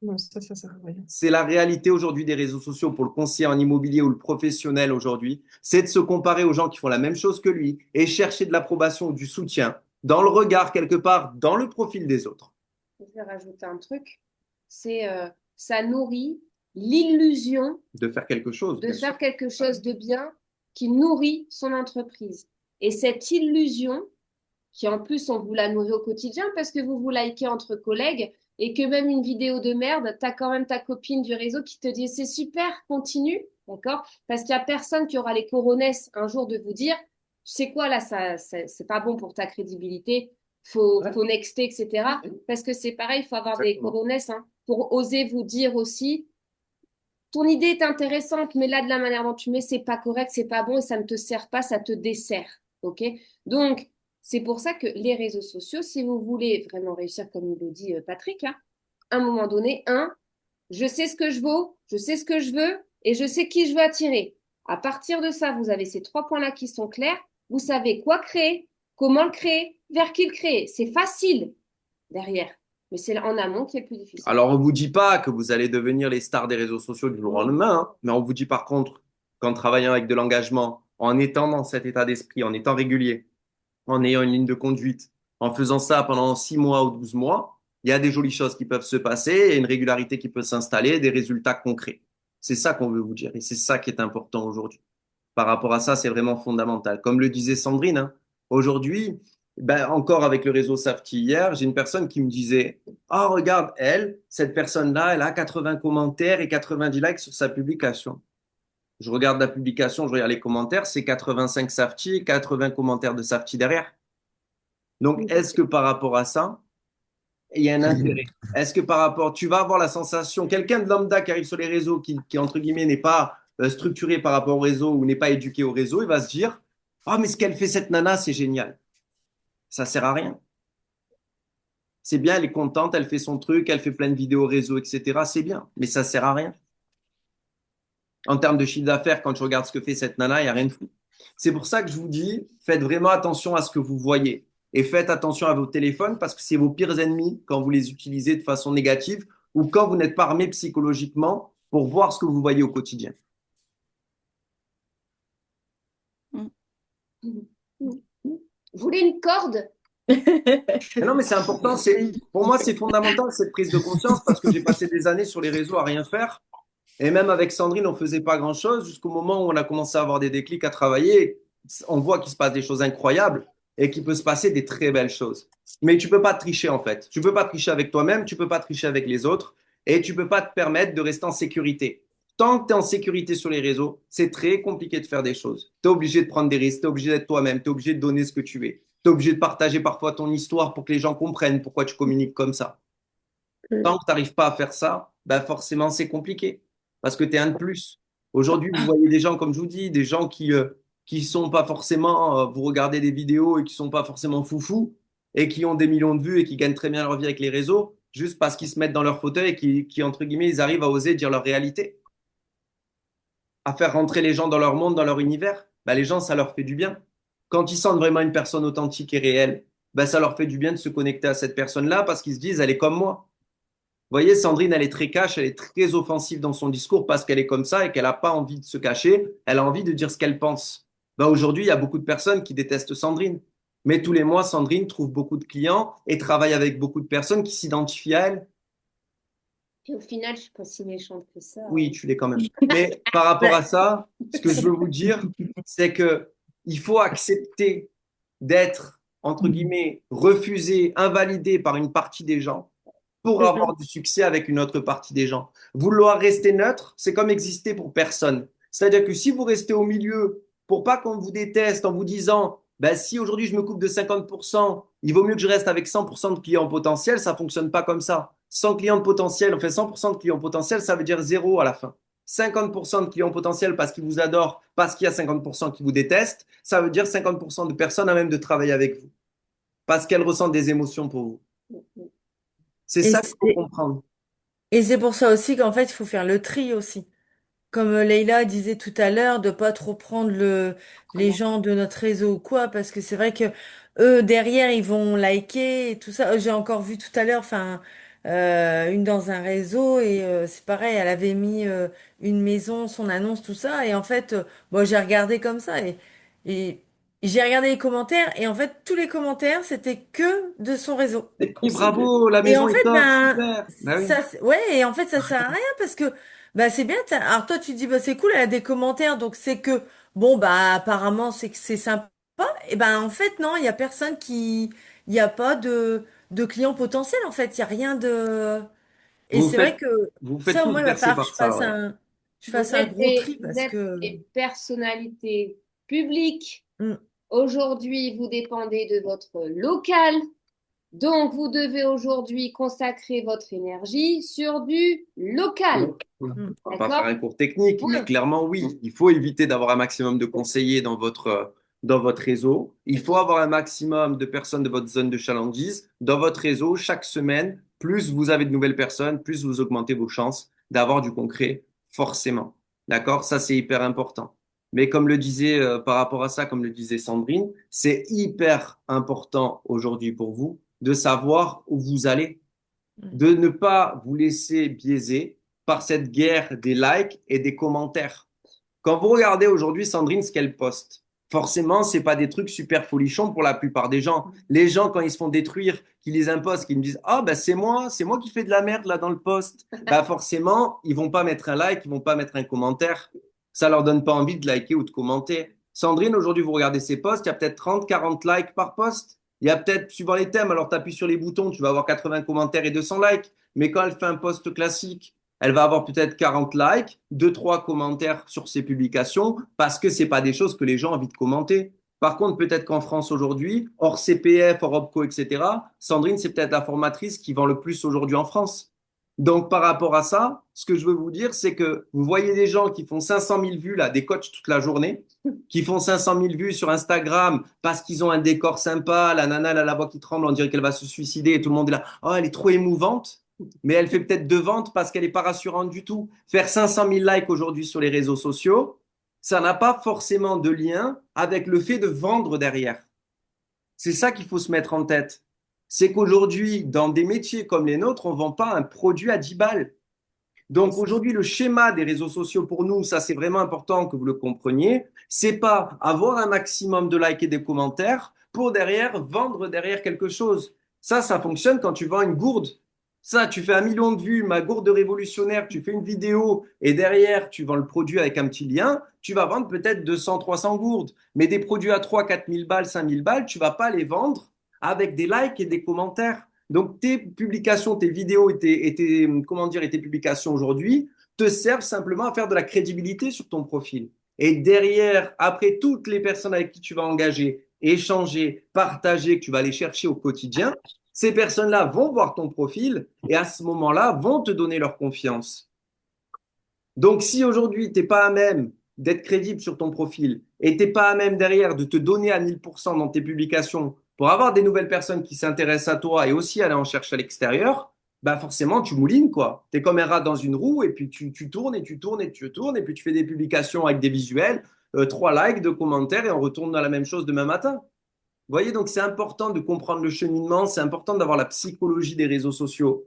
C: Non, ça sert à rien.
A: C'est la réalité aujourd'hui des réseaux sociaux pour le conseiller en immobilier ou le professionnel aujourd'hui. C'est de se comparer aux gens qui font la même chose que lui et chercher de l'approbation ou du soutien dans le regard quelque part, dans le profil des autres.
B: Je vais rajouter un truc. C'est ça nourrit l'illusion
A: De faire quelque chose,
B: de
A: bien sûr.
B: faire quelque chose de bien qui nourrit son entreprise. Et cette illusion, qui en plus on vous la nourrit au quotidien parce que vous vous likez entre collègues et que même une vidéo de merde, tu as quand même ta copine du réseau qui te dit c'est super, continue, d'accord? Parce qu'il n'y a personne qui aura les coronesses un jour de vous dire, tu sais quoi là, c'est pas bon pour ta crédibilité, faut nexter, etc. Parce que c'est pareil, il faut avoir des
A: Exactement.
B: coronesses hein, pour oser vous dire aussi ton idée est intéressante, mais là, de la manière dont tu mets, c'est pas correct, c'est pas bon et ça ne te sert pas, ça te dessert. OK? Donc, c'est pour ça que les réseaux sociaux, si vous voulez vraiment réussir, comme il le dit Patrick, hein, à un moment donné, je sais ce que je vaux, je sais ce que je veux et je sais qui je veux attirer. À partir de ça, vous avez ces trois points-là qui sont clairs. Vous savez quoi créer, comment le créer, vers qui le créer. C'est facile derrière, mais c'est en amont qui est le plus difficile.
A: Alors, on ne vous dit pas que vous allez devenir les stars des réseaux sociaux du jour au lendemain, hein, mais on vous dit par contre qu'en travaillant avec de l'engagement, en étant dans cet état d'esprit, en étant régulier, en ayant une ligne de conduite, en faisant ça pendant 6 mois ou 12 mois, il y a des jolies choses qui peuvent se passer, il y a une régularité qui peut s'installer, des résultats concrets. C'est ça qu'on veut vous dire et c'est ça qui est important aujourd'hui. Par rapport à ça, c'est vraiment fondamental. Comme le disait Sandrine, hein, aujourd'hui, ben, encore avec le réseau Safety hier, j'ai une personne qui me disait, oh, regarde, elle, cette personne-là, elle a 80 commentaires et 90 likes sur sa publication. Je regarde la publication, je regarde les commentaires, c'est 85 Safety et 80 commentaires de Safety derrière. Donc, est-ce que par rapport à ça, il y a un intérêt? Est-ce que par rapport, tu vas avoir la sensation, quelqu'un de lambda qui arrive sur les réseaux, qui entre guillemets, n'est pas structuré par rapport au réseau ou n'est pas éduqué au réseau, il va se dire, ah, mais ce qu'elle fait, cette nana, c'est génial. Ça sert à rien. C'est bien, elle est contente, elle fait son truc, elle fait plein de vidéos réseau, etc. C'est bien, mais ça sert à rien. En termes de chiffre d'affaires, quand je regarde ce que fait cette nana, il n'y a rien de fou. C'est pour ça que je vous dis, faites vraiment attention à ce que vous voyez. Et faites attention à vos téléphones parce que c'est vos pires ennemis quand vous les utilisez de façon négative ou quand vous n'êtes pas armé psychologiquement pour voir ce que vous voyez au quotidien.
B: Vous voulez une corde?
A: Mais non, mais c'est important. Pour moi, c'est fondamental cette prise de conscience parce que j'ai passé des années sur les réseaux à rien faire. Et même avec Sandrine, on ne faisait pas grand-chose jusqu'au moment où on a commencé à avoir des déclics à travailler. On voit qu'il se passe des choses incroyables et qu'il peut se passer des très belles choses. Mais tu ne peux pas tricher en fait. Tu ne peux pas tricher avec toi-même, tu ne peux pas tricher avec les autres et tu ne peux pas te permettre de rester en sécurité. Tant que tu es en sécurité sur les réseaux, c'est très compliqué de faire des choses. Tu es obligé de prendre des risques, tu es obligé d'être toi-même, tu es obligé de donner ce que tu es. Tu es obligé de partager parfois ton histoire pour que les gens comprennent pourquoi tu communiques comme ça. Tant que tu n'arrives pas à faire ça, ben forcément, c'est compliqué parce que tu es un de plus. Aujourd'hui, vous voyez des gens, comme je vous dis, des gens qui sont pas forcément, vous regardez des vidéos et qui sont pas forcément foufous et qui ont des millions de vues et qui gagnent très bien leur vie avec les réseaux, juste parce qu'ils se mettent dans leur fauteuil et entre guillemets, ils arrivent à oser dire leur réalité, à faire rentrer les gens dans leur monde, dans leur univers. Ben, les gens, ça leur fait du bien. Quand ils sentent vraiment une personne authentique et réelle, ben, ça leur fait du bien de se connecter à cette personne-là parce qu'ils se disent, elle est comme moi. Vous voyez, Sandrine, elle est très cash, elle est très offensive dans son discours parce qu'elle est comme ça et qu'elle n'a pas envie de se cacher, elle a envie de dire ce qu'elle pense. Ben aujourd'hui, il y a beaucoup de personnes qui détestent Sandrine. Mais tous les mois, Sandrine trouve beaucoup de clients et travaille avec beaucoup de personnes qui s'identifient à elle.
B: Puis au final, je suis pas si méchante que ça.
A: Oui, tu l'es quand même. Mais par rapport à ça, ce que je veux vous dire, c'est que il faut accepter d'être, entre guillemets, refusé, invalidé par une partie des gens pour avoir du succès avec une autre partie des gens. Vouloir rester neutre, c'est comme exister pour personne. C'est-à-dire que si vous restez au milieu pour pas qu'on vous déteste en vous disant, ben, si aujourd'hui je me coupe de 50%, il vaut mieux que je reste avec 100% de clients potentiels, ça fonctionne pas comme ça. 100 clients potentiels, on fait 100% de clients potentiels, ça veut dire zéro à la fin. 50% de clients potentiels parce qu'ils vous adorent, parce qu'il y a 50% qui vous détestent, ça veut dire 50% de personnes à même de travailler avec vous, parce qu'elles ressentent des émotions pour vous. C'est
K: Et
A: ça qu'il faut
K: c'est
A: comprendre.
K: et c'est pour ça aussi qu'en fait, il faut faire le tri aussi. Comme Leïla disait tout à l'heure, de pas trop prendre les gens de notre réseau ou quoi, parce que c'est vrai que eux, derrière, ils vont liker et tout ça. J'ai encore vu tout à l'heure, enfin, une dans un réseau et c'est pareil, elle avait mis une maison, son annonce, tout ça. Et en fait, bon, j'ai regardé comme ça et j'ai regardé les commentaires et en fait, tous les commentaires, c'était que de son réseau.
A: Et puis, bravo, la
K: Et
A: maison
K: en
A: est
K: fait,
A: top,
K: ben,
A: super. Bah oui.
K: ça, ouais, et en fait, ça sert à rien parce que, bah, c'est bien. Alors toi, tu dis, bah, c'est cool, elle a des commentaires, donc c'est que, bon, bah, apparemment, c'est que c'est sympa. Et ben, en fait, non, il y a personne il n'y a pas de clients potentiels, en fait, il y a rien de. Et
A: Vous
K: c'est vrai
A: faites,
K: que
A: vous faites
K: ça,
A: tous
K: moi, il va
A: bercer
K: falloir que
A: par ça, ouais.
K: je fasse un gros tri
B: Vous
K: parce
B: êtes
K: que.
B: des personnalités publiques.
K: Hmm,
B: Aujourd'hui, vous dépendez de votre local. Donc, vous devez aujourd'hui consacrer votre énergie sur du local.
K: hmm.
A: On va pas faire
B: D'accord?
A: un cours technique, mais
B: Oui.
A: clairement, oui. Il faut éviter d'avoir un maximum de conseillers dans votre réseau. Il faut avoir un maximum de personnes de votre zone de challenges dans votre réseau chaque semaine. Plus vous avez de nouvelles personnes, plus vous augmentez vos chances d'avoir du concret, forcément. D'accord? Ça, c'est hyper important. Mais comme le disait, par rapport à ça, comme le disait Sandrine, c'est hyper important aujourd'hui pour vous de savoir où vous allez, de ne pas vous laisser biaiser par cette guerre des likes et des commentaires. Quand vous regardez aujourd'hui Sandrine ce qu'elle poste, forcément, c'est pas des trucs super folichons pour la plupart des gens. Les gens, quand ils se font détruire, qui les impostent, qui me disent ah ben c'est moi qui fais de la merde là dans le post, bah forcément, ils vont pas mettre un like, ils vont pas mettre un commentaire. Ça leur donne pas envie de liker ou de commenter. Sandrine, aujourd'hui, vous regardez ses posts, il y a peut-être 30, 40 likes par post. Il y a peut-être, suivant les thèmes, alors tu appuies sur les boutons, tu vas avoir 80 commentaires et 200 likes. Mais quand elle fait un post classique, elle va avoir peut-être 40 likes, 2-3 commentaires sur ses publications, parce que c'est pas des choses que les gens ont envie de commenter. Par contre, peut-être qu'en France aujourd'hui, hors CPF, hors OPCO, etc., Sandrine, c'est peut-être la formatrice qui vend le plus aujourd'hui en France. Donc, par rapport à ça, ce que je veux vous dire, c'est que vous voyez des gens qui font 500 000 vues, là, des coachs toute la journée, qui font 500 000 vues sur Instagram parce qu'ils ont un décor sympa, la nana, elle a la voix qui tremble, on dirait qu'elle va se suicider et tout le monde est là, oh, elle est trop émouvante, mais elle fait peut-être deux ventes parce qu'elle n'est pas rassurante du tout. Faire 500 000 likes aujourd'hui sur les réseaux sociaux, ça n'a pas forcément de lien avec le fait de vendre derrière. C'est ça qu'il faut se mettre en tête. C'est qu'aujourd'hui, dans des métiers comme les nôtres, on ne vend pas un produit à 10 balles. Donc aujourd'hui, le schéma des réseaux sociaux pour nous, ça c'est vraiment important que vous le compreniez, c'est pas avoir un maximum de likes et de commentaires pour derrière vendre derrière quelque chose. Ça fonctionne quand tu vends une gourde. Ça, tu fais 1 million de vues, ma gourde révolutionnaire, tu fais une vidéo et derrière tu vends le produit avec un petit lien, tu vas vendre peut-être 200, 300 gourdes. Mais des produits à 3, 4 000 balles, 5 000 balles, tu vas pas les vendre avec des likes et des commentaires. Donc, tes publications, tes vidéos comment dire, et tes publications aujourd'hui te servent simplement à faire de la crédibilité sur ton profil. Et derrière, après toutes les personnes avec qui tu vas engager, échanger, partager, que tu vas aller chercher au quotidien, ces personnes-là vont voir ton profil et à ce moment-là vont te donner leur confiance. Donc, si aujourd'hui, tu n'es pas à même d'être crédible sur ton profil et tu n'es pas à même derrière de te donner à 1000% dans tes publications pour avoir des nouvelles personnes qui s'intéressent à toi et aussi aller en chercher à l'extérieur, bah forcément, tu moulines, quoi. Tu es comme un rat dans une roue et puis tu tournes et tu tournes et tu tournes et puis tu fais des publications avec des visuels, 3 likes, 2 commentaires et on retourne dans la même chose demain matin. Vous voyez, donc c'est important de comprendre le cheminement, c'est important d'avoir la psychologie des réseaux sociaux.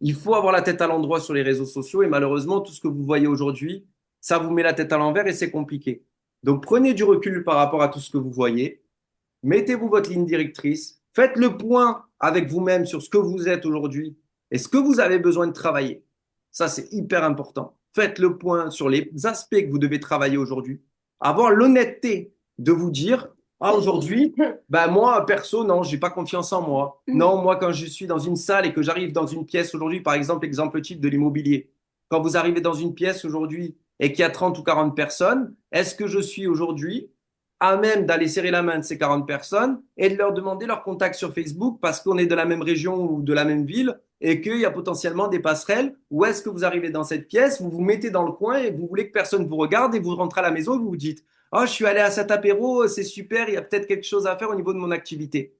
A: Il faut avoir la tête à l'endroit sur les réseaux sociaux et malheureusement, tout ce que vous voyez aujourd'hui, ça vous met la tête à l'envers et c'est compliqué. Donc prenez du recul par rapport à tout ce que vous voyez, mettez-vous votre ligne directrice, faites le point avec vous-même sur ce que vous êtes aujourd'hui et ce que vous avez besoin de travailler. Ça, c'est hyper important. Faites le point sur les aspects que vous devez travailler aujourd'hui. Avoir l'honnêteté de vous dire, ah, aujourd'hui, bah moi, perso, non, j'ai pas confiance en moi. Non, moi, quand je suis dans une salle et que j'arrive dans une pièce aujourd'hui, par exemple, exemple type de l'immobilier. Quand vous arrivez dans une pièce aujourd'hui et qu'il y a 30 ou 40 personnes, est-ce que je suis aujourd'hui à même d'aller serrer la main de ces 40 personnes et de leur demander leur contact sur Facebook parce qu'on est de la même région ou de la même ville et qu'il y a potentiellement des passerelles? Ou est-ce que vous arrivez dans cette pièce, vous vous mettez dans le coin et vous voulez que personne vous regarde et vous rentrez à la maison et vous vous dites oh, je suis allé à cet apéro, c'est super, il y a peut-être quelque chose à faire au niveau de mon activité.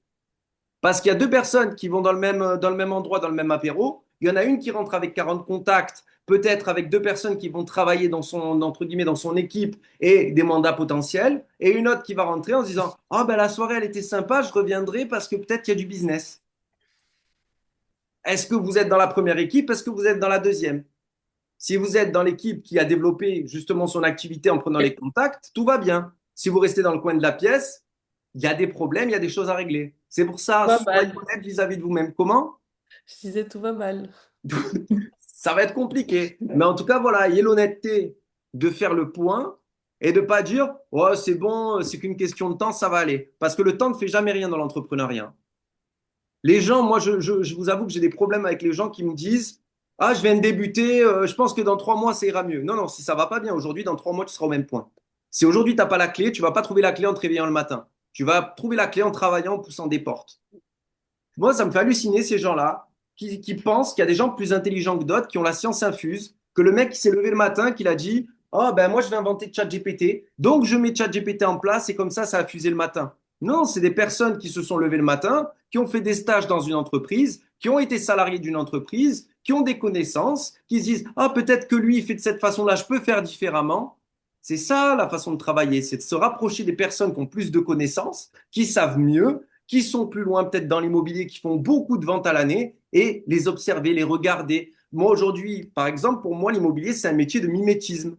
A: Parce qu'il y a deux personnes qui vont dans le même endroit, dans le même apéro. Il y en a une qui rentre avec 40 contacts, peut-être avec deux personnes qui vont travailler dans son, entre guillemets, dans son équipe et des mandats potentiels. Et une autre qui va rentrer en se disant oh, ben la soirée, elle était sympa, je reviendrai parce que peut-être qu'il y a du business. Est-ce que vous êtes dans la première équipe? Est-ce que vous êtes dans la deuxième? Si vous êtes dans l'équipe qui a développé justement son activité en prenant les contacts, tout va bien. Si vous restez dans le coin de la pièce, il y a des problèmes, il y a des choses à régler. C'est pour ça,
C: Pas
A: soyez
C: mal.
A: honnête vis-à-vis de vous-même. Comment?
C: Je disais tout va mal.
A: Ça va être compliqué. Mais en tout cas, voilà, ayez l'honnêteté de faire le point et de ne pas dire, oh, c'est bon, c'est qu'une question de temps, ça va aller. Parce que le temps ne fait jamais rien dans l'entrepreneuriat. Les gens, moi, je vous avoue que j'ai des problèmes avec les gens qui me disent, ah, je viens de débuter, je pense que dans 3 mois, ça ira mieux. Non, non, si ça va pas bien aujourd'hui, dans 3 mois, tu seras au même point. Si aujourd'hui, tu n'as pas la clé, tu vas pas trouver la clé en te réveillant le matin. Tu vas trouver la clé en travaillant, en poussant des portes. Moi, ça me fait halluciner ces gens-là qui pensent qu'il y a des gens plus intelligents que d'autres, qui ont la science infuse, que le mec qui s'est levé le matin, qu'il a dit, oh, ben moi, je vais inventer ChatGPT, donc je mets ChatGPT en place et comme ça a fusé le matin. Non, c'est des personnes qui se sont levées le matin, qui ont fait des stages dans une entreprise, qui ont été salariés d'une entreprise, qui ont des connaissances, qui se disent, ah, peut-être que lui, il fait de cette façon-là, je peux faire différemment. C'est ça la façon de travailler, c'est de se rapprocher des personnes qui ont plus de connaissances, qui savent mieux, qui sont plus loin peut-être dans l'immobilier, qui font beaucoup de ventes à l'année, et les observer, les regarder. Moi, aujourd'hui, par exemple, pour moi, l'immobilier, c'est un métier de mimétisme.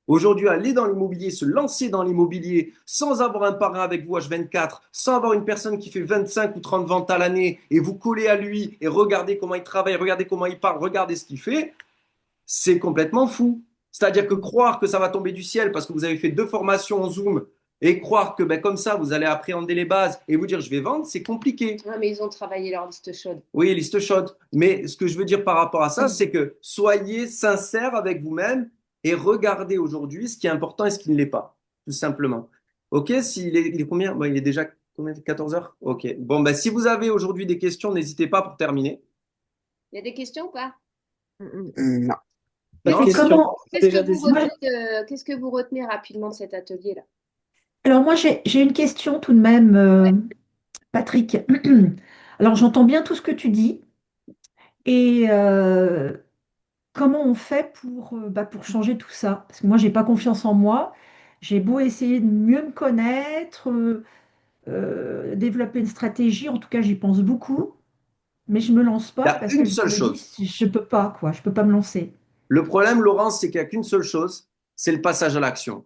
A: Aujourd'hui, aller dans l'immobilier, se lancer dans l'immobilier sans avoir un parrain avec vous H24, sans avoir une personne qui fait 25 ou 30 ventes à l'année et vous coller à lui et regarder comment il travaille, regarder comment il parle, regarder ce qu'il fait, c'est complètement fou. C'est-à-dire que croire que ça va tomber du ciel parce que vous avez fait 2 formations en Zoom et croire que ben, comme ça, vous allez appréhender les bases et vous dire je vais vendre, c'est compliqué.
B: Ah, mais ils ont travaillé leur liste chaude.
A: Oui, liste chaude. Mais ce que je veux dire par rapport à ça, c'est que soyez sincère avec vous-même et regardez aujourd'hui ce qui est important et ce qui ne l'est pas, tout simplement. OK, il est combien? Bon, il est déjà combien? 14 heures? OK. Bon, ben, si vous avez aujourd'hui des questions, n'hésitez pas pour terminer.
B: Il y a des questions ou pas?
D: Non.
J: Et
A: Non,
J: comment...
B: Qu'est-ce que vous retenez rapidement de cet atelier-là?
J: Alors moi, j'ai une question tout de même, Patrick. Alors j'entends bien tout ce que tu dis. Et comment on fait pour changer tout ça? Parce que moi, j'ai pas confiance en moi. J'ai beau essayer de mieux me connaître, développer une stratégie. En tout cas, j'y pense beaucoup. Mais je me lance
A: il y
J: pas
A: a
J: parce
A: une
J: que je
A: seule
J: me dis,
A: chose.
J: je peux pas, quoi. Je peux pas me lancer.
A: Le problème, Laurence, c'est qu'il n'y a qu'une seule chose, c'est le passage à l'action.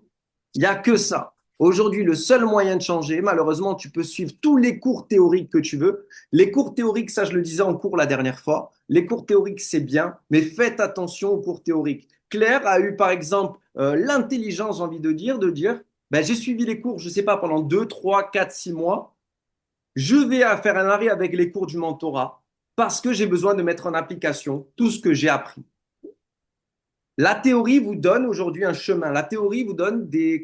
A: Il n'y a que ça. Aujourd'hui, le seul moyen de changer, malheureusement, tu peux suivre tous les cours théoriques que tu veux. Les cours théoriques, ça je le disais en cours la dernière fois, les cours théoriques, c'est bien, mais faites attention aux cours théoriques. Claire a eu par exemple l'intelligence, j'ai envie de dire, ben, j'ai suivi les cours, je ne sais pas, pendant 2, 3, 4, 6 mois. Je vais faire un arrêt avec les cours du mentorat parce que j'ai besoin de mettre en application tout ce que j'ai appris. La théorie vous donne aujourd'hui un chemin. La théorie vous donne des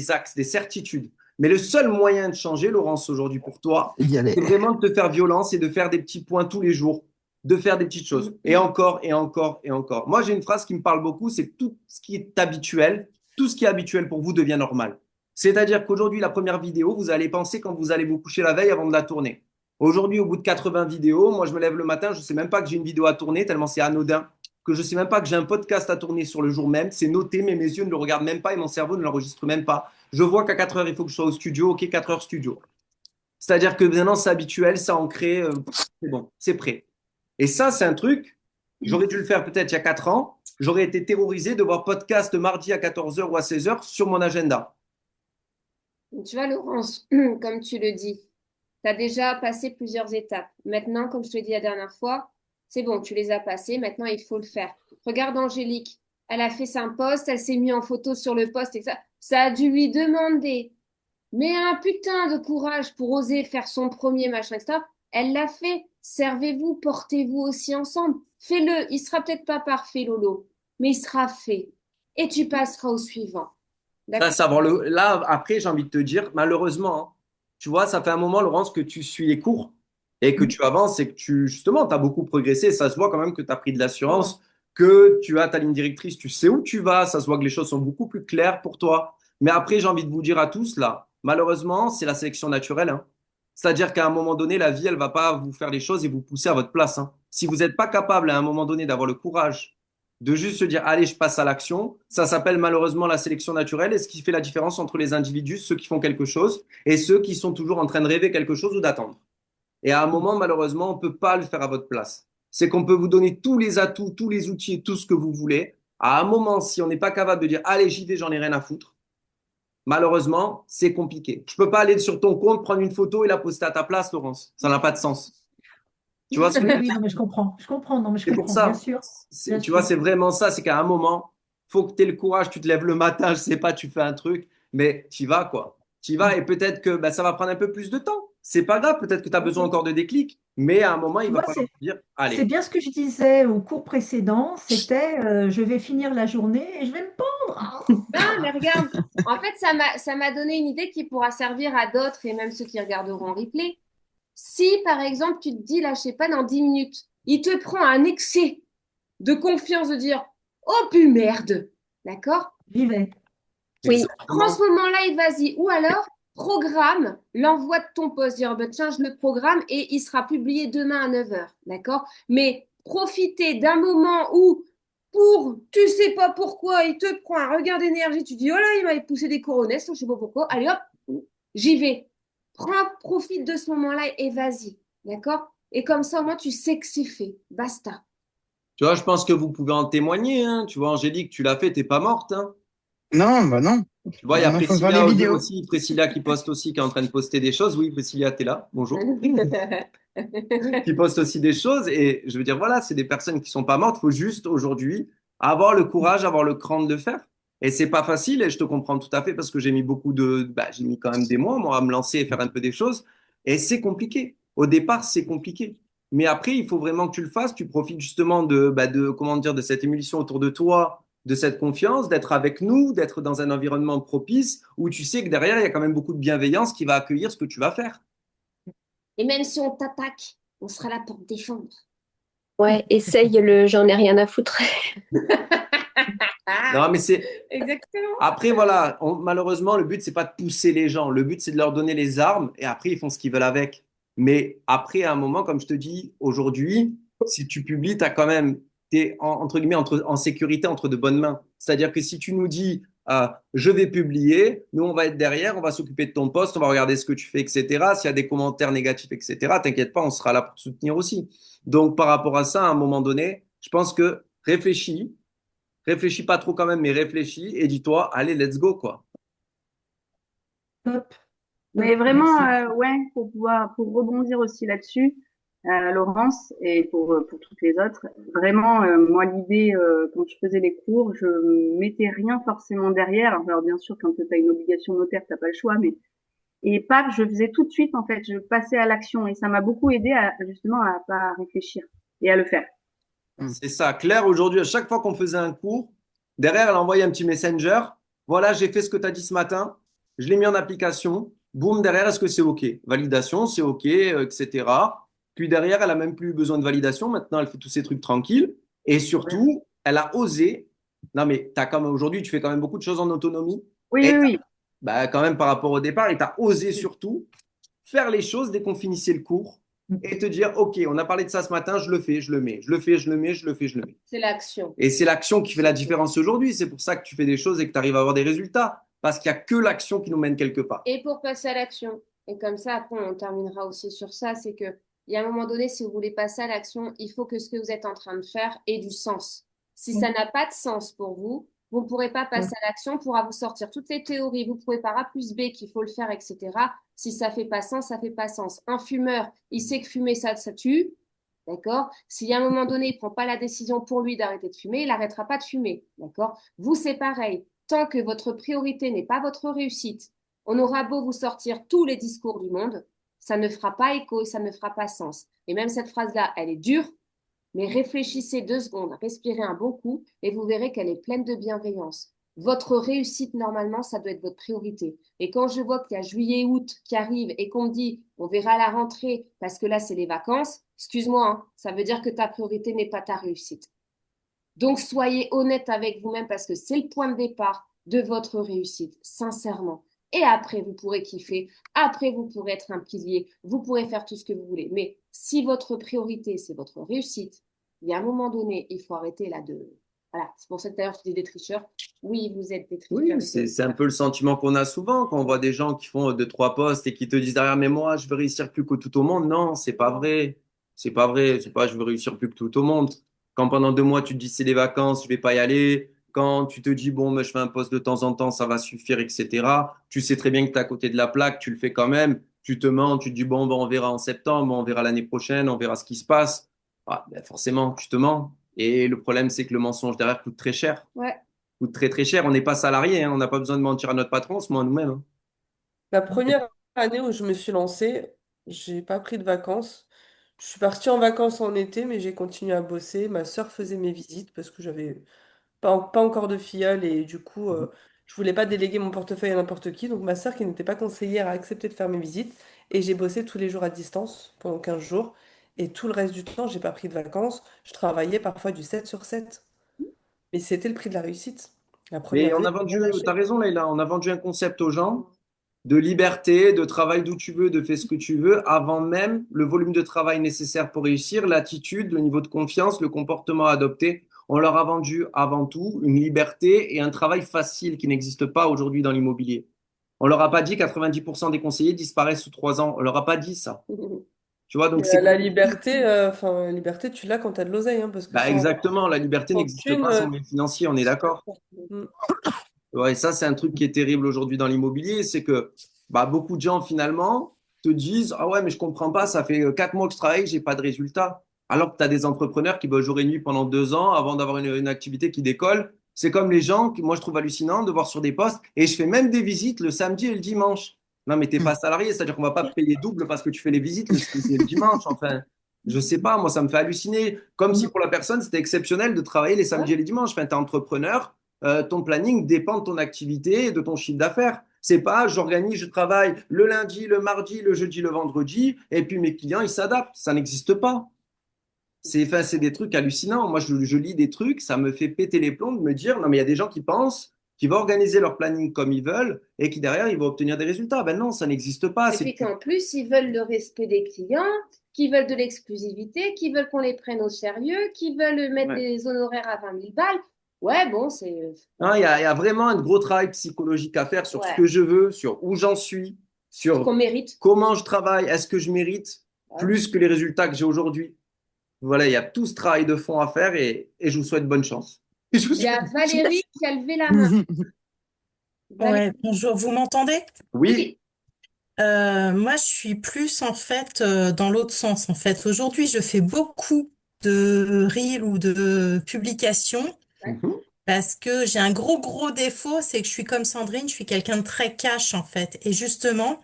A: axes, des certitudes. Mais le seul moyen de changer, Laurence, aujourd'hui pour toi, c'est vraiment de te faire violence et de faire des petits points tous les jours, de faire des petites choses. Et encore, et encore, et encore. Moi, j'ai une phrase qui me parle beaucoup, c'est que tout ce qui est habituel, tout ce qui est habituel pour vous devient normal. C'est-à-dire qu'aujourd'hui, la première vidéo, vous allez penser quand vous allez vous coucher la veille avant de la tourner. Aujourd'hui, au bout de 80 vidéos, moi, je me lève le matin, je ne sais même pas que j'ai une vidéo à tourner, tellement c'est anodin, que je ne sais même pas que j'ai un podcast à tourner sur le jour même. C'est noté, mais mes yeux ne le regardent même pas et mon cerveau ne l'enregistre même pas. Je vois qu'à 4 heures, il faut que je sois au studio. OK, 4 heures studio. C'est-à-dire que maintenant, c'est habituel, c'est ancré, c'est bon, c'est prêt. Et ça, c'est un truc, j'aurais dû le faire peut-être il y a 4 ans. J'aurais été terrorisé de voir podcast mardi à 14 heures ou à 16 heures sur mon agenda.
B: Tu vois, Laurence, comme tu le dis, tu as déjà passé plusieurs étapes. Maintenant, comme je te l'ai dit la dernière fois, c'est bon, tu les as passées. Maintenant, il faut le faire. Regarde Angélique. Elle a fait un post, elle s'est mise en photo sur le post et ça a dû lui demander. Mais un putain de courage pour oser faire son premier machin, etc. Elle l'a fait. Servez-vous, portez-vous aussi ensemble. Fais-le. Il sera peut-être pas parfait, Lolo, mais il sera fait. Et tu passeras au suivant.
A: Là, après, j'ai envie de te dire, malheureusement, hein, tu vois, ça fait un moment, Laurence, que tu suis les cours et que tu avances et que justement, tu as beaucoup progressé. Ça se voit quand même que tu as pris de l'assurance, que tu as ta ligne directrice, tu sais où tu vas. Ça se voit que les choses sont beaucoup plus claires pour toi. Mais après, j'ai envie de vous dire à tous, là, malheureusement, c'est la sélection naturelle, hein. C'est-à-dire qu'à un moment donné, la vie, elle va pas vous faire les choses et vous pousser à votre place, hein. Si vous n'êtes pas capable à un moment donné d'avoir le courage de juste se dire, allez, je passe à l'action, ça s'appelle malheureusement la sélection naturelle. Et ce qui fait la différence entre les individus, ceux qui font quelque chose et ceux qui sont toujours en train de rêver quelque chose ou d'attendre. Et à un moment, malheureusement, on ne peut pas le faire à votre place. C'est qu'on peut vous donner tous les atouts, tous les outils, tout ce que vous voulez. À un moment, si on n'est pas capable de dire, allez, j'y vais, j'en ai rien à foutre, malheureusement, c'est compliqué. Je peux pas aller sur ton compte, prendre une photo et la poster à ta place, Laurence. Ça n'a pas de sens. Tu vois ce que
J: Oui,
A: je veux
J: oui,
A: dire?
J: non, mais je comprends. Je comprends, non, mais je
A: C'est pour
J: comprends, bien
A: ça.
J: sûr. Bien
A: Tu vois,
J: sûr.
A: c'est vraiment ça. C'est qu'à un moment, faut que tu aies le courage. Tu te lèves le matin, je sais pas, tu fais un truc, mais tu y vas, quoi. Tu y vas et peut-être que bah, ça va prendre un peu plus de temps. C'est pas grave. Peut-être que tu as besoin encore de déclic, mais à un moment, il
J: Tu
A: va
J: vois,
A: falloir te dire,
J: c'est
A: allez.
J: bien ce que je disais au cours précédent, c'était je vais finir la journée et je vais me pendre.
B: Non, mais regarde, en fait, ça m'a donné une idée qui pourra servir à d'autres et même ceux qui regarderont en replay. Si, par exemple, tu te dis, là, je sais pas, dans 10 minutes, il te prend un excès de confiance de dire, oh, pu merde, d'accord?
J: J'y vais.
B: Oui, prends
A: Exactement.
B: ce moment-là et vas-y. Ou alors, programme l'envoi de ton post. Dire, bah, tiens, je le programme et il sera publié demain à 9 heures. D'accord? Mais profitez d'un moment où, tu sais pas pourquoi, il te prend un regard d'énergie. Tu dis, oh là, il m'a poussé des coronesses, je sais pas pourquoi. Allez hop, j'y vais. Profite de ce moment-là et vas-y. D'accord? Et comme ça, au moins, tu sais que c'est fait. Basta.
A: Tu vois, je pense que vous pouvez en témoigner. Hein. Tu vois, Angélique, tu l'as fait, t'es pas morte. Hein.
L: Non, bah non.
A: Tu vois, il y a
L: Maintenant, il faut faire les
A: Priscilla
L: vidéos.
A: aussi, Priscilla qui poste aussi, qui est en train de poster des choses. Oui, Priscilla, t'es là. Bonjour. Qui postent aussi des choses. Et je veux dire, voilà, c'est des personnes qui sont pas mortes. Il faut juste aujourd'hui avoir le courage, avoir le cran de le faire. Et c'est pas facile. Et je te comprends tout à fait parce que j'ai mis j'ai mis quand même des mois, moi, à me lancer et faire un peu des choses. Et c'est compliqué. Au départ, c'est compliqué. Mais après, il faut vraiment que tu le fasses. Tu profites justement comment dire, de cette émulsion autour de toi, de cette confiance, d'être avec nous, d'être dans un environnement propice où tu sais que derrière, il y a quand même beaucoup de bienveillance qui va accueillir ce que tu vas faire.
B: Et même si on t'attaque, on sera là pour te défendre.
I: Ouais, essaye le j'en ai rien à foutre.
A: Non, mais c'est.
B: Exactement.
A: Après, voilà, malheureusement, le but, c'est pas de pousser les gens. Le but, c'est de leur donner les armes et après, ils font ce qu'ils veulent avec. Mais après, à un moment, comme je te dis, aujourd'hui, si tu publies, tu as quand même, t'es entre guillemets en sécurité entre de bonnes mains. C'est-à-dire que si tu nous dis, je vais publier, nous, on va être derrière, on va s'occuper de ton poste, on va regarder ce que tu fais, etc. S'il y a des commentaires négatifs, etc., t'inquiète pas, on sera là pour te soutenir aussi. Donc, par rapport à ça, à un moment donné, je pense que réfléchis pas trop quand même, mais réfléchis et dis-toi, allez, let's go, quoi.
J: Top,
M: Mais
J: top,
M: vraiment,
J: merci.
M: ouais, pour rebondir aussi là-dessus, Laurence, et pour toutes les autres, vraiment, moi, l'idée, quand je faisais les cours, je mettais rien forcément derrière. Alors, bien sûr, quand tu as une obligation notaire, t'as pas le choix, mais et paf, je faisais tout de suite, en fait, je passais à l'action, et ça m'a beaucoup aidé à justement à pas réfléchir et à le faire.
A: C'est ça. Claire, aujourd'hui, à chaque fois qu'on faisait un cours, derrière, elle envoyait un petit messenger. Voilà, j'ai fait ce que tu as dit ce matin. Je l'ai mis en application. Boum, derrière, est-ce que c'est OK? Validation, c'est OK, etc. Puis derrière, elle a même plus besoin de validation. Maintenant, elle fait tous ces trucs tranquilles. Et surtout, elle a osé. Non, mais t'as comme aujourd'hui, tu fais quand même beaucoup de choses en autonomie.
M: Oui,
A: Et
M: oui, oui.
A: bah, quand même par rapport au départ, et tu as osé surtout faire les choses dès qu'on finissait le cours et te dire, OK, on a parlé de ça ce matin, je le fais, je le mets, je le fais, je le mets, je le fais, je le mets.
B: C'est l'action.
A: Et c'est l'action qui fait la différence aujourd'hui. C'est pour ça que tu fais des choses et que tu arrives à avoir des résultats. Parce qu'il n'y a que l'action qui nous mène quelque part.
B: Et pour passer à l'action, et comme ça, après, on terminera aussi sur ça, c'est que, il y a un moment donné, si vous voulez passer à l'action, il faut que ce que vous êtes en train de faire ait du sens. Si ça n'a pas de sens pour vous, vous ne pourrez pas passer à l'action, pourra vous sortir toutes les théories, vous pouvez par A plus B qu'il faut le faire, etc. Si ça fait pas sens, ça fait pas sens. Un fumeur, il sait que fumer, ça tue. D'accord? Si à un moment donné, il ne prend pas la décision pour lui d'arrêter de fumer, il n'arrêtera pas de fumer. D'accord? Vous, c'est pareil. Tant que votre priorité n'est pas votre réussite, on aura beau vous sortir tous les discours du monde, ça ne fera pas écho et ça ne fera pas sens. Et même cette phrase-là, elle est dure, mais réfléchissez 2 secondes, respirez un bon coup et vous verrez qu'elle est pleine de bienveillance. Votre réussite, normalement, ça doit être votre priorité. Et quand je vois qu'il y a juillet, août qui arrive et qu'on me dit, on verra la rentrée parce que là, c'est les vacances, excuse-moi, hein, ça veut dire que ta priorité n'est pas ta réussite. Donc, soyez honnête avec vous-même parce que c'est le point de départ de votre réussite, sincèrement. Et après, vous pourrez kiffer. Après, vous pourrez être un pilier. Vous pourrez faire tout ce que vous voulez. Mais si votre priorité, c'est votre réussite, il y a un moment donné, il faut arrêter là de... Voilà, c'est pour ça que d'ailleurs, je dis des tricheurs. Oui, vous êtes des tricheurs.
A: Oui, c'est un peu le sentiment qu'on a souvent quand on voit des gens qui font 2, 3 postes et qui te disent derrière, mais moi, je veux réussir plus que tout au monde. Non, c'est pas vrai. C'est pas vrai. C'est pas, je veux réussir plus que tout au monde. Quand pendant 2 mois, tu te dis c'est les vacances, je vais pas y aller. quand tu te dis, bon, mais je fais un post de temps en temps, ça va suffire, etc. Tu sais très bien que tu es à côté de la plaque, tu le fais quand même. Tu te mens, tu te dis, bon, ben, on verra en septembre, on verra l'année prochaine, on verra ce qui se passe. Ah, ben, forcément, tu te mens. Et le problème, c'est que le mensonge derrière coûte très cher.
B: Ouais.
A: Coûte très, très cher. On n'est pas salarié, hein. On n'a pas besoin de mentir à notre patron, on se ment à nous-mêmes, hein.
C: La première année où je me suis lancée, j'ai pas pris de vacances. Je suis partie en vacances en été, mais j'ai continué à bosser. Ma sœur faisait mes visites parce que j'avais pas encore de filleule et du coup, je voulais pas déléguer mon portefeuille à n'importe qui. Donc ma sœur, qui n'était pas conseillère, a accepté de faire mes visites et j'ai bossé tous les jours à distance pendant 15 jours. Et tout le reste du temps, j'ai pas pris de vacances. Je travaillais parfois du 7 sur 7. Mais c'était le prix de la réussite. La
A: Mais
C: première
A: on
C: année,
A: a
C: j'ai
A: vendu,
C: rien
A: tu as
C: lâché.
A: raison, Leïla, on a vendu un concept aux gens de liberté, de travail d'où tu veux, de fais ce que tu veux, avant même le volume de travail nécessaire pour réussir, l'attitude, le niveau de confiance, le comportement adopté. On leur a vendu avant tout une liberté et un travail facile qui n'existe pas aujourd'hui dans l'immobilier. On leur a pas dit 90% des conseillers disparaissent sous 3 ans. On leur a pas dit ça. Tu vois, donc
C: Mais
A: c'est
C: la liberté, enfin, la liberté, tu l'as quand tu as de l'oseille, hein, parce que
A: bah
C: sans,
A: exactement, la liberté
C: sans
A: n'existe
C: thune,
A: pas sans moyens financiers, on est d'accord.
C: Mm.
A: Ouais, ça, c'est un truc qui est terrible aujourd'hui dans l'immobilier, c'est que bah, beaucoup de gens, finalement, te disent, ah ouais, mais je comprends pas, ça fait 4 mois que je travaille, j'ai pas de résultat. Alors que tu as des entrepreneurs qui bossent jour et nuit pendant 2 ans avant d'avoir une activité qui décolle. C'est comme les gens que moi, je trouve hallucinant de voir sur des postes, et je fais même des visites le samedi et le dimanche. Non, mais t'es pas salarié, c'est-à-dire qu'on va pas te payer double parce que tu fais les visites le samedi et le dimanche. Enfin, je sais pas, moi, ça me fait halluciner. Comme si pour la personne, c'était exceptionnel de travailler les samedis et les dimanches. Enfin, tu es entrepreneur, ton planning dépend de ton activité et de ton chiffre d'affaires. C'est pas j'organise, je travaille le lundi, le mardi, le jeudi, le vendredi, et puis mes clients, ils s'adaptent. Ça n'existe pas. Enfin, c'est des trucs hallucinants. Moi, je lis des trucs, ça me fait péter les plombs de me dire, non, mais il y a des gens qui pensent qu'ils vont organiser leur planning comme ils veulent et qui derrière, ils vont obtenir des résultats. Ben non, ça n'existe pas.
B: Et puis qu'en plus, ils veulent le respect des clients, qu'ils veulent de l'exclusivité, qu'ils veulent qu'on les prenne au sérieux, qu'ils veulent mettre
A: Ouais.
B: des honoraires à 20 000 balles. Ouais, bon, c'est...
A: Hein, il y a vraiment un gros travail psychologique à faire sur ce
B: Ouais,
A: que je veux, sur où j'en suis,
B: ce qu'on
A: sur
B: mérite.
A: comment je travaille, est-ce que je mérite
B: Ouais.
A: plus que les résultats que j'ai aujourd'hui. Voilà, il y a tout ce travail de fond à faire et je vous souhaite bonne chance. Je vous
B: Il y a
A: souhaite bonne
B: Valérie
A: chance.
B: qui a levé la main. Valérie,
L: Ouais, bonjour, vous m'entendez?
A: Oui,
L: Moi, je suis plus en fait dans l'autre sens. En fait, aujourd'hui, je fais beaucoup de reels ou de publications
B: ouais.
A: mhm,
L: parce que j'ai un gros défaut, c'est que je suis comme Sandrine, je suis quelqu'un de très cash en fait. Et justement,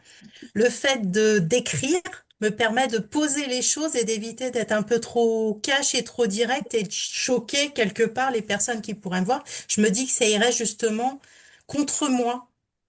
L: le fait de d'écrire me permet de poser les choses et d'éviter d'être un peu trop cash et trop direct et de choquer quelque part les personnes qui pourraient me voir. Je me dis que ça irait justement contre moi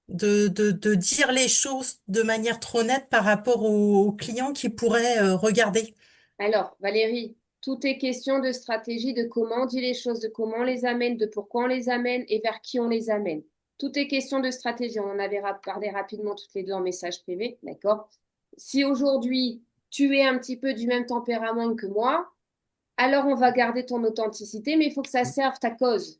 L: de dire les choses de manière trop nette par rapport aux clients qui pourraient regarder.
B: Alors, Valérie, tout est question de stratégie, de comment on dit les choses, de comment on les amène, de pourquoi on les amène et vers qui on les amène. Tout est question de stratégie. On en avait parlé rapidement toutes les deux en message privé, d'accord? Si aujourd'hui, tu es un petit peu du même tempérament que moi, alors on va garder ton authenticité, mais il faut que ça serve ta cause,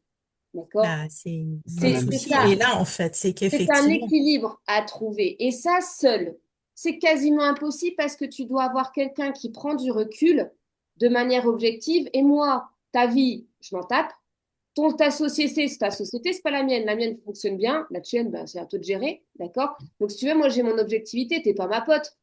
B: d'accord?
L: Bah, c'est mon
B: C'est
L: souci.
B: ça.
L: Et là, en fait, c'est
B: C'est un
L: qu'effectivement,
B: équilibre à trouver. Et ça, seul, c'est quasiment impossible parce que tu dois avoir quelqu'un qui prend du recul de manière objective. Et moi, ta vie, je m'en tape. Ta société, c'est ta société, c'est pas la mienne. La mienne fonctionne bien. La tienne, ben, c'est à toi de gérer. D'accord? Donc, si tu veux, moi, j'ai mon objectivité. T'es pas ma pote.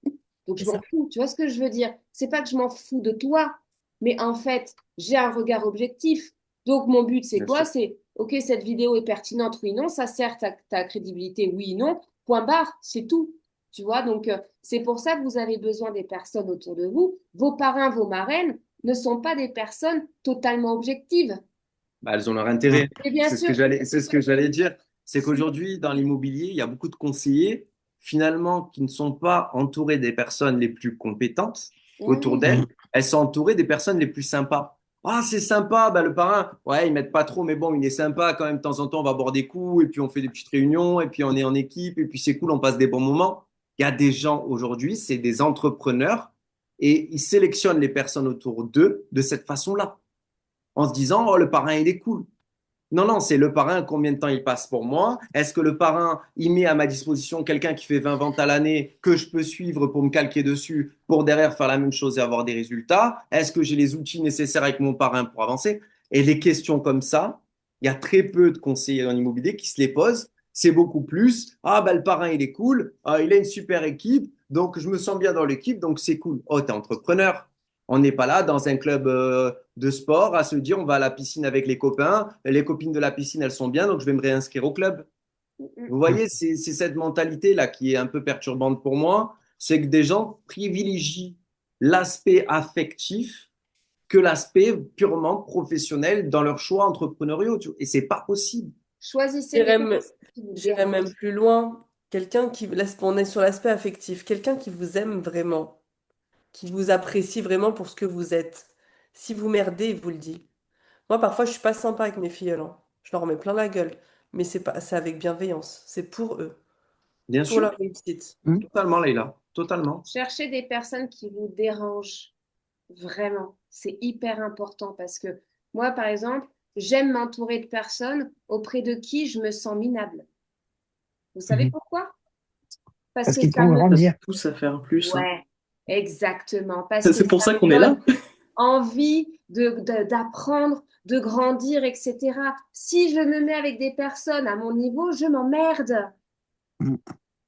B: Donc,
L: c'est
B: je m'en
L: ça.
B: fous. Tu vois ce que je veux dire? C'est pas que je m'en fous de toi, mais en fait, j'ai un regard objectif. Donc, mon but, c'est
A: bien
B: quoi?
A: sûr.
B: C'est, OK, cette vidéo est pertinente, oui, non, ça sert ta crédibilité, oui, non, point barre, c'est tout. Tu vois, donc, c'est pour ça que vous avez besoin des personnes autour de vous. Vos parrains, vos marraines ne sont pas des personnes totalement objectives.
A: Bah, elles ont leur intérêt.
B: Et bien sûr,
A: C'est ce que j'allais dire. C'est qu'aujourd'hui, dans l'immobilier, il y a beaucoup de conseillers, finalement, qui ne sont pas entourés des personnes les plus compétentes autour d'elles. Elles sont entourées des personnes les plus sympas. Ah, c'est sympa, bah, le parrain, ouais, ils mettent pas trop, mais bon, il est sympa quand même. De temps en temps, on va boire des coups, et puis on fait des petites réunions, et puis on est en équipe, et puis c'est cool, on passe des bons moments. Il y a des gens aujourd'hui, c'est des entrepreneurs, et ils sélectionnent les personnes autour d'eux de cette façon-là en se disant, oh, le parrain, il est cool. Non, non, c'est le parrain, combien de temps il passe pour moi? Est-ce que le parrain, il met à ma disposition quelqu'un qui fait 20 ventes à l'année que je peux suivre pour me calquer dessus, pour derrière faire la même chose et avoir des résultats? Est-ce que j'ai les outils nécessaires avec mon parrain pour avancer? Et les questions comme ça, Il y a très peu de conseillers en immobilier qui se les posent. C'est beaucoup plus, ah ben le parrain il est cool, ah, il a une super équipe, donc je me sens bien dans l'équipe, donc c'est cool. Oh, t'es entrepreneur. On n'est pas là dans un club de sport à se dire on va à la piscine avec les copains, les copines de la piscine elles sont bien, donc je vais me réinscrire au club. Vous voyez, c'est cette mentalité-là qui est un peu perturbante pour moi, c'est que des gens privilégient l'aspect affectif que l'aspect purement professionnel dans leurs choix entrepreneuriaux. Et c'est pas possible.
B: Choisissez les
C: J'irais
B: choses
C: me-
B: qui vous
C: j'irais même
B: dérangent.
C: plus loin. Quelqu'un qui, là, on est sur l'aspect affectif, quelqu'un qui vous aime vraiment, qui vous apprécie vraiment pour ce que vous êtes. Si vous merdez, il vous le dit. Moi, parfois, je suis pas sympa avec mes filles, hein. Je leur mets plein la gueule. Mais c'est avec bienveillance. C'est pour eux,
A: Bien
C: pour
A: sûr,
C: leur réussite.
A: totalement, Leïla, totalement.
B: Cherchez des personnes qui vous dérangent vraiment. C'est hyper important parce que moi, par exemple, j'aime m'entourer de personnes auprès de qui je me sens minable. Vous savez pourquoi? Parce
N: Parce
B: que
N: qu'ils
B: ça
N: pourront
B: me...
N: grandir.
D: Pousse à faire plus. Hein.
B: Ouais, exactement. Parce que
D: C'est pour
B: ça
D: ça
B: me
D: qu'on est là.
B: donne envie d'apprendre, de grandir, etc. Si je me mets avec des personnes à mon niveau, je m'emmerde.
N: Mm.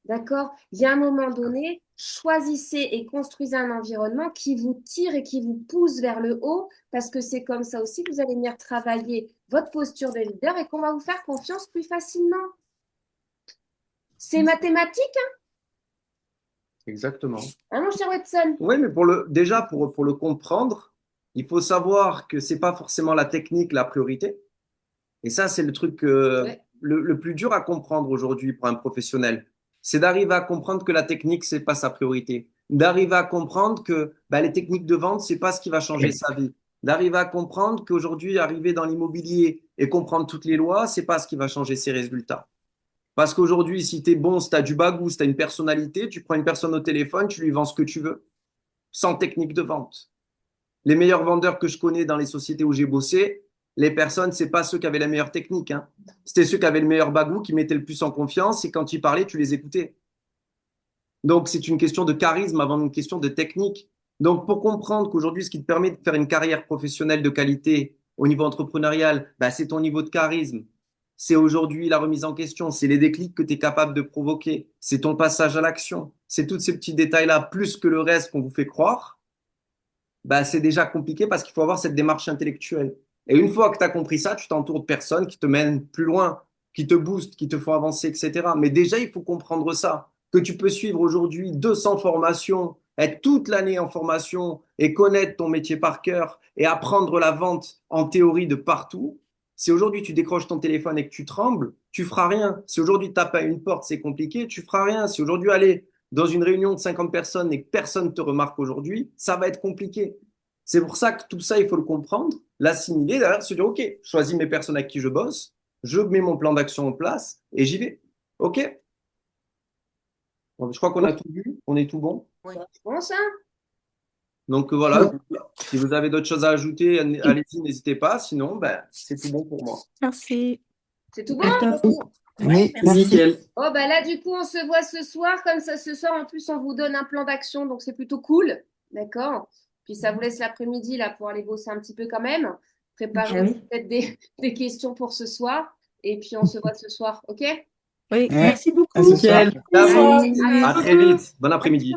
B: D'accord? Il y a un moment donné, choisissez et construisez un environnement qui vous tire et qui vous pousse vers le haut, parce que c'est comme ça aussi que vous allez venir travailler votre posture de leader et qu'on va vous faire confiance plus facilement. C'est mathématique,
A: Exactement.
B: hein, mon cher Watson?
A: Oui, mais déjà, pour le comprendre, il faut savoir que c'est pas forcément la technique la priorité. Et ça, c'est le truc
B: Ouais.
A: le plus dur à comprendre aujourd'hui pour un professionnel. C'est d'arriver à comprendre que la technique, c'est pas sa priorité. D'arriver à comprendre que bah, les techniques de vente, c'est pas ce qui va changer sa vie. D'arriver à comprendre qu'aujourd'hui, arriver dans l'immobilier et comprendre toutes les lois, c'est pas ce qui va changer ses résultats. Parce qu'aujourd'hui, si tu es bon, si tu as du bagou, si tu as une personnalité, tu prends une personne au téléphone, tu lui vends ce que tu veux, sans technique de vente. Les meilleurs vendeurs que je connais dans les sociétés où j'ai bossé, les personnes, c'est pas ceux qui avaient la meilleure technique. Hein. C'était ceux qui avaient le meilleur bagou, qui mettaient le plus en confiance, et quand ils parlaient, tu les écoutais. Donc, c'est une question de charisme avant une question de technique. Donc, pour comprendre qu'aujourd'hui, ce qui te permet de faire une carrière professionnelle de qualité au niveau entrepreneurial, bah, c'est ton niveau de charisme. C'est aujourd'hui la remise en question, c'est les déclics que tu es capable de provoquer, c'est ton passage à l'action, c'est tous ces petits détails-là, plus que le reste qu'on vous fait croire, bah, c'est déjà compliqué parce qu'il faut avoir cette démarche intellectuelle. Et une fois que tu as compris ça, tu t'entoures de personnes qui te mènent plus loin, qui te boostent, qui te font avancer, etc. Mais déjà, il faut comprendre ça, que tu peux suivre aujourd'hui 200 formations, être toute l'année en formation et connaître ton métier par cœur et apprendre la vente en théorie de partout. Si aujourd'hui tu décroches ton téléphone et que tu trembles, tu feras rien. Si aujourd'hui tu tapes à une porte, c'est compliqué, tu feras rien. Si aujourd'hui aller dans une réunion de 50 personnes et que personne ne te remarque aujourd'hui, ça va être compliqué. C'est pour ça que tout ça, il faut le comprendre, l'assimiler, derrière se dire, OK, je choisis mes personnes avec qui je bosse, je mets mon plan d'action en place et j'y vais. OK? Bon, je crois qu'on a tout vu, on est tout bon.
B: Je pense, hein?
A: Donc voilà, si vous avez d'autres choses à ajouter, allez-y, n'hésitez pas. Sinon, ben, c'est tout bon pour moi.
F: Merci.
B: C'est tout bon?
N: Oui,
L: merci.
N: merci.
D: Nickel.
B: Oh, bah là, du coup, on se voit ce soir. Comme ça, ce soir, en plus, on vous donne un plan d'action. Donc, c'est plutôt cool. D'accord? Puis, ça vous laisse l'après-midi là pour aller bosser un petit peu quand même. Préparez
J: Ah oui.
B: peut-être des questions pour ce soir. Et puis, on se voit ce soir. OK?
F: Oui.
N: Ouais.
J: Merci beaucoup.
N: À ce soir.
D: Nickel.
A: À vous.
B: Allez,
A: À très vite. Bon après-midi.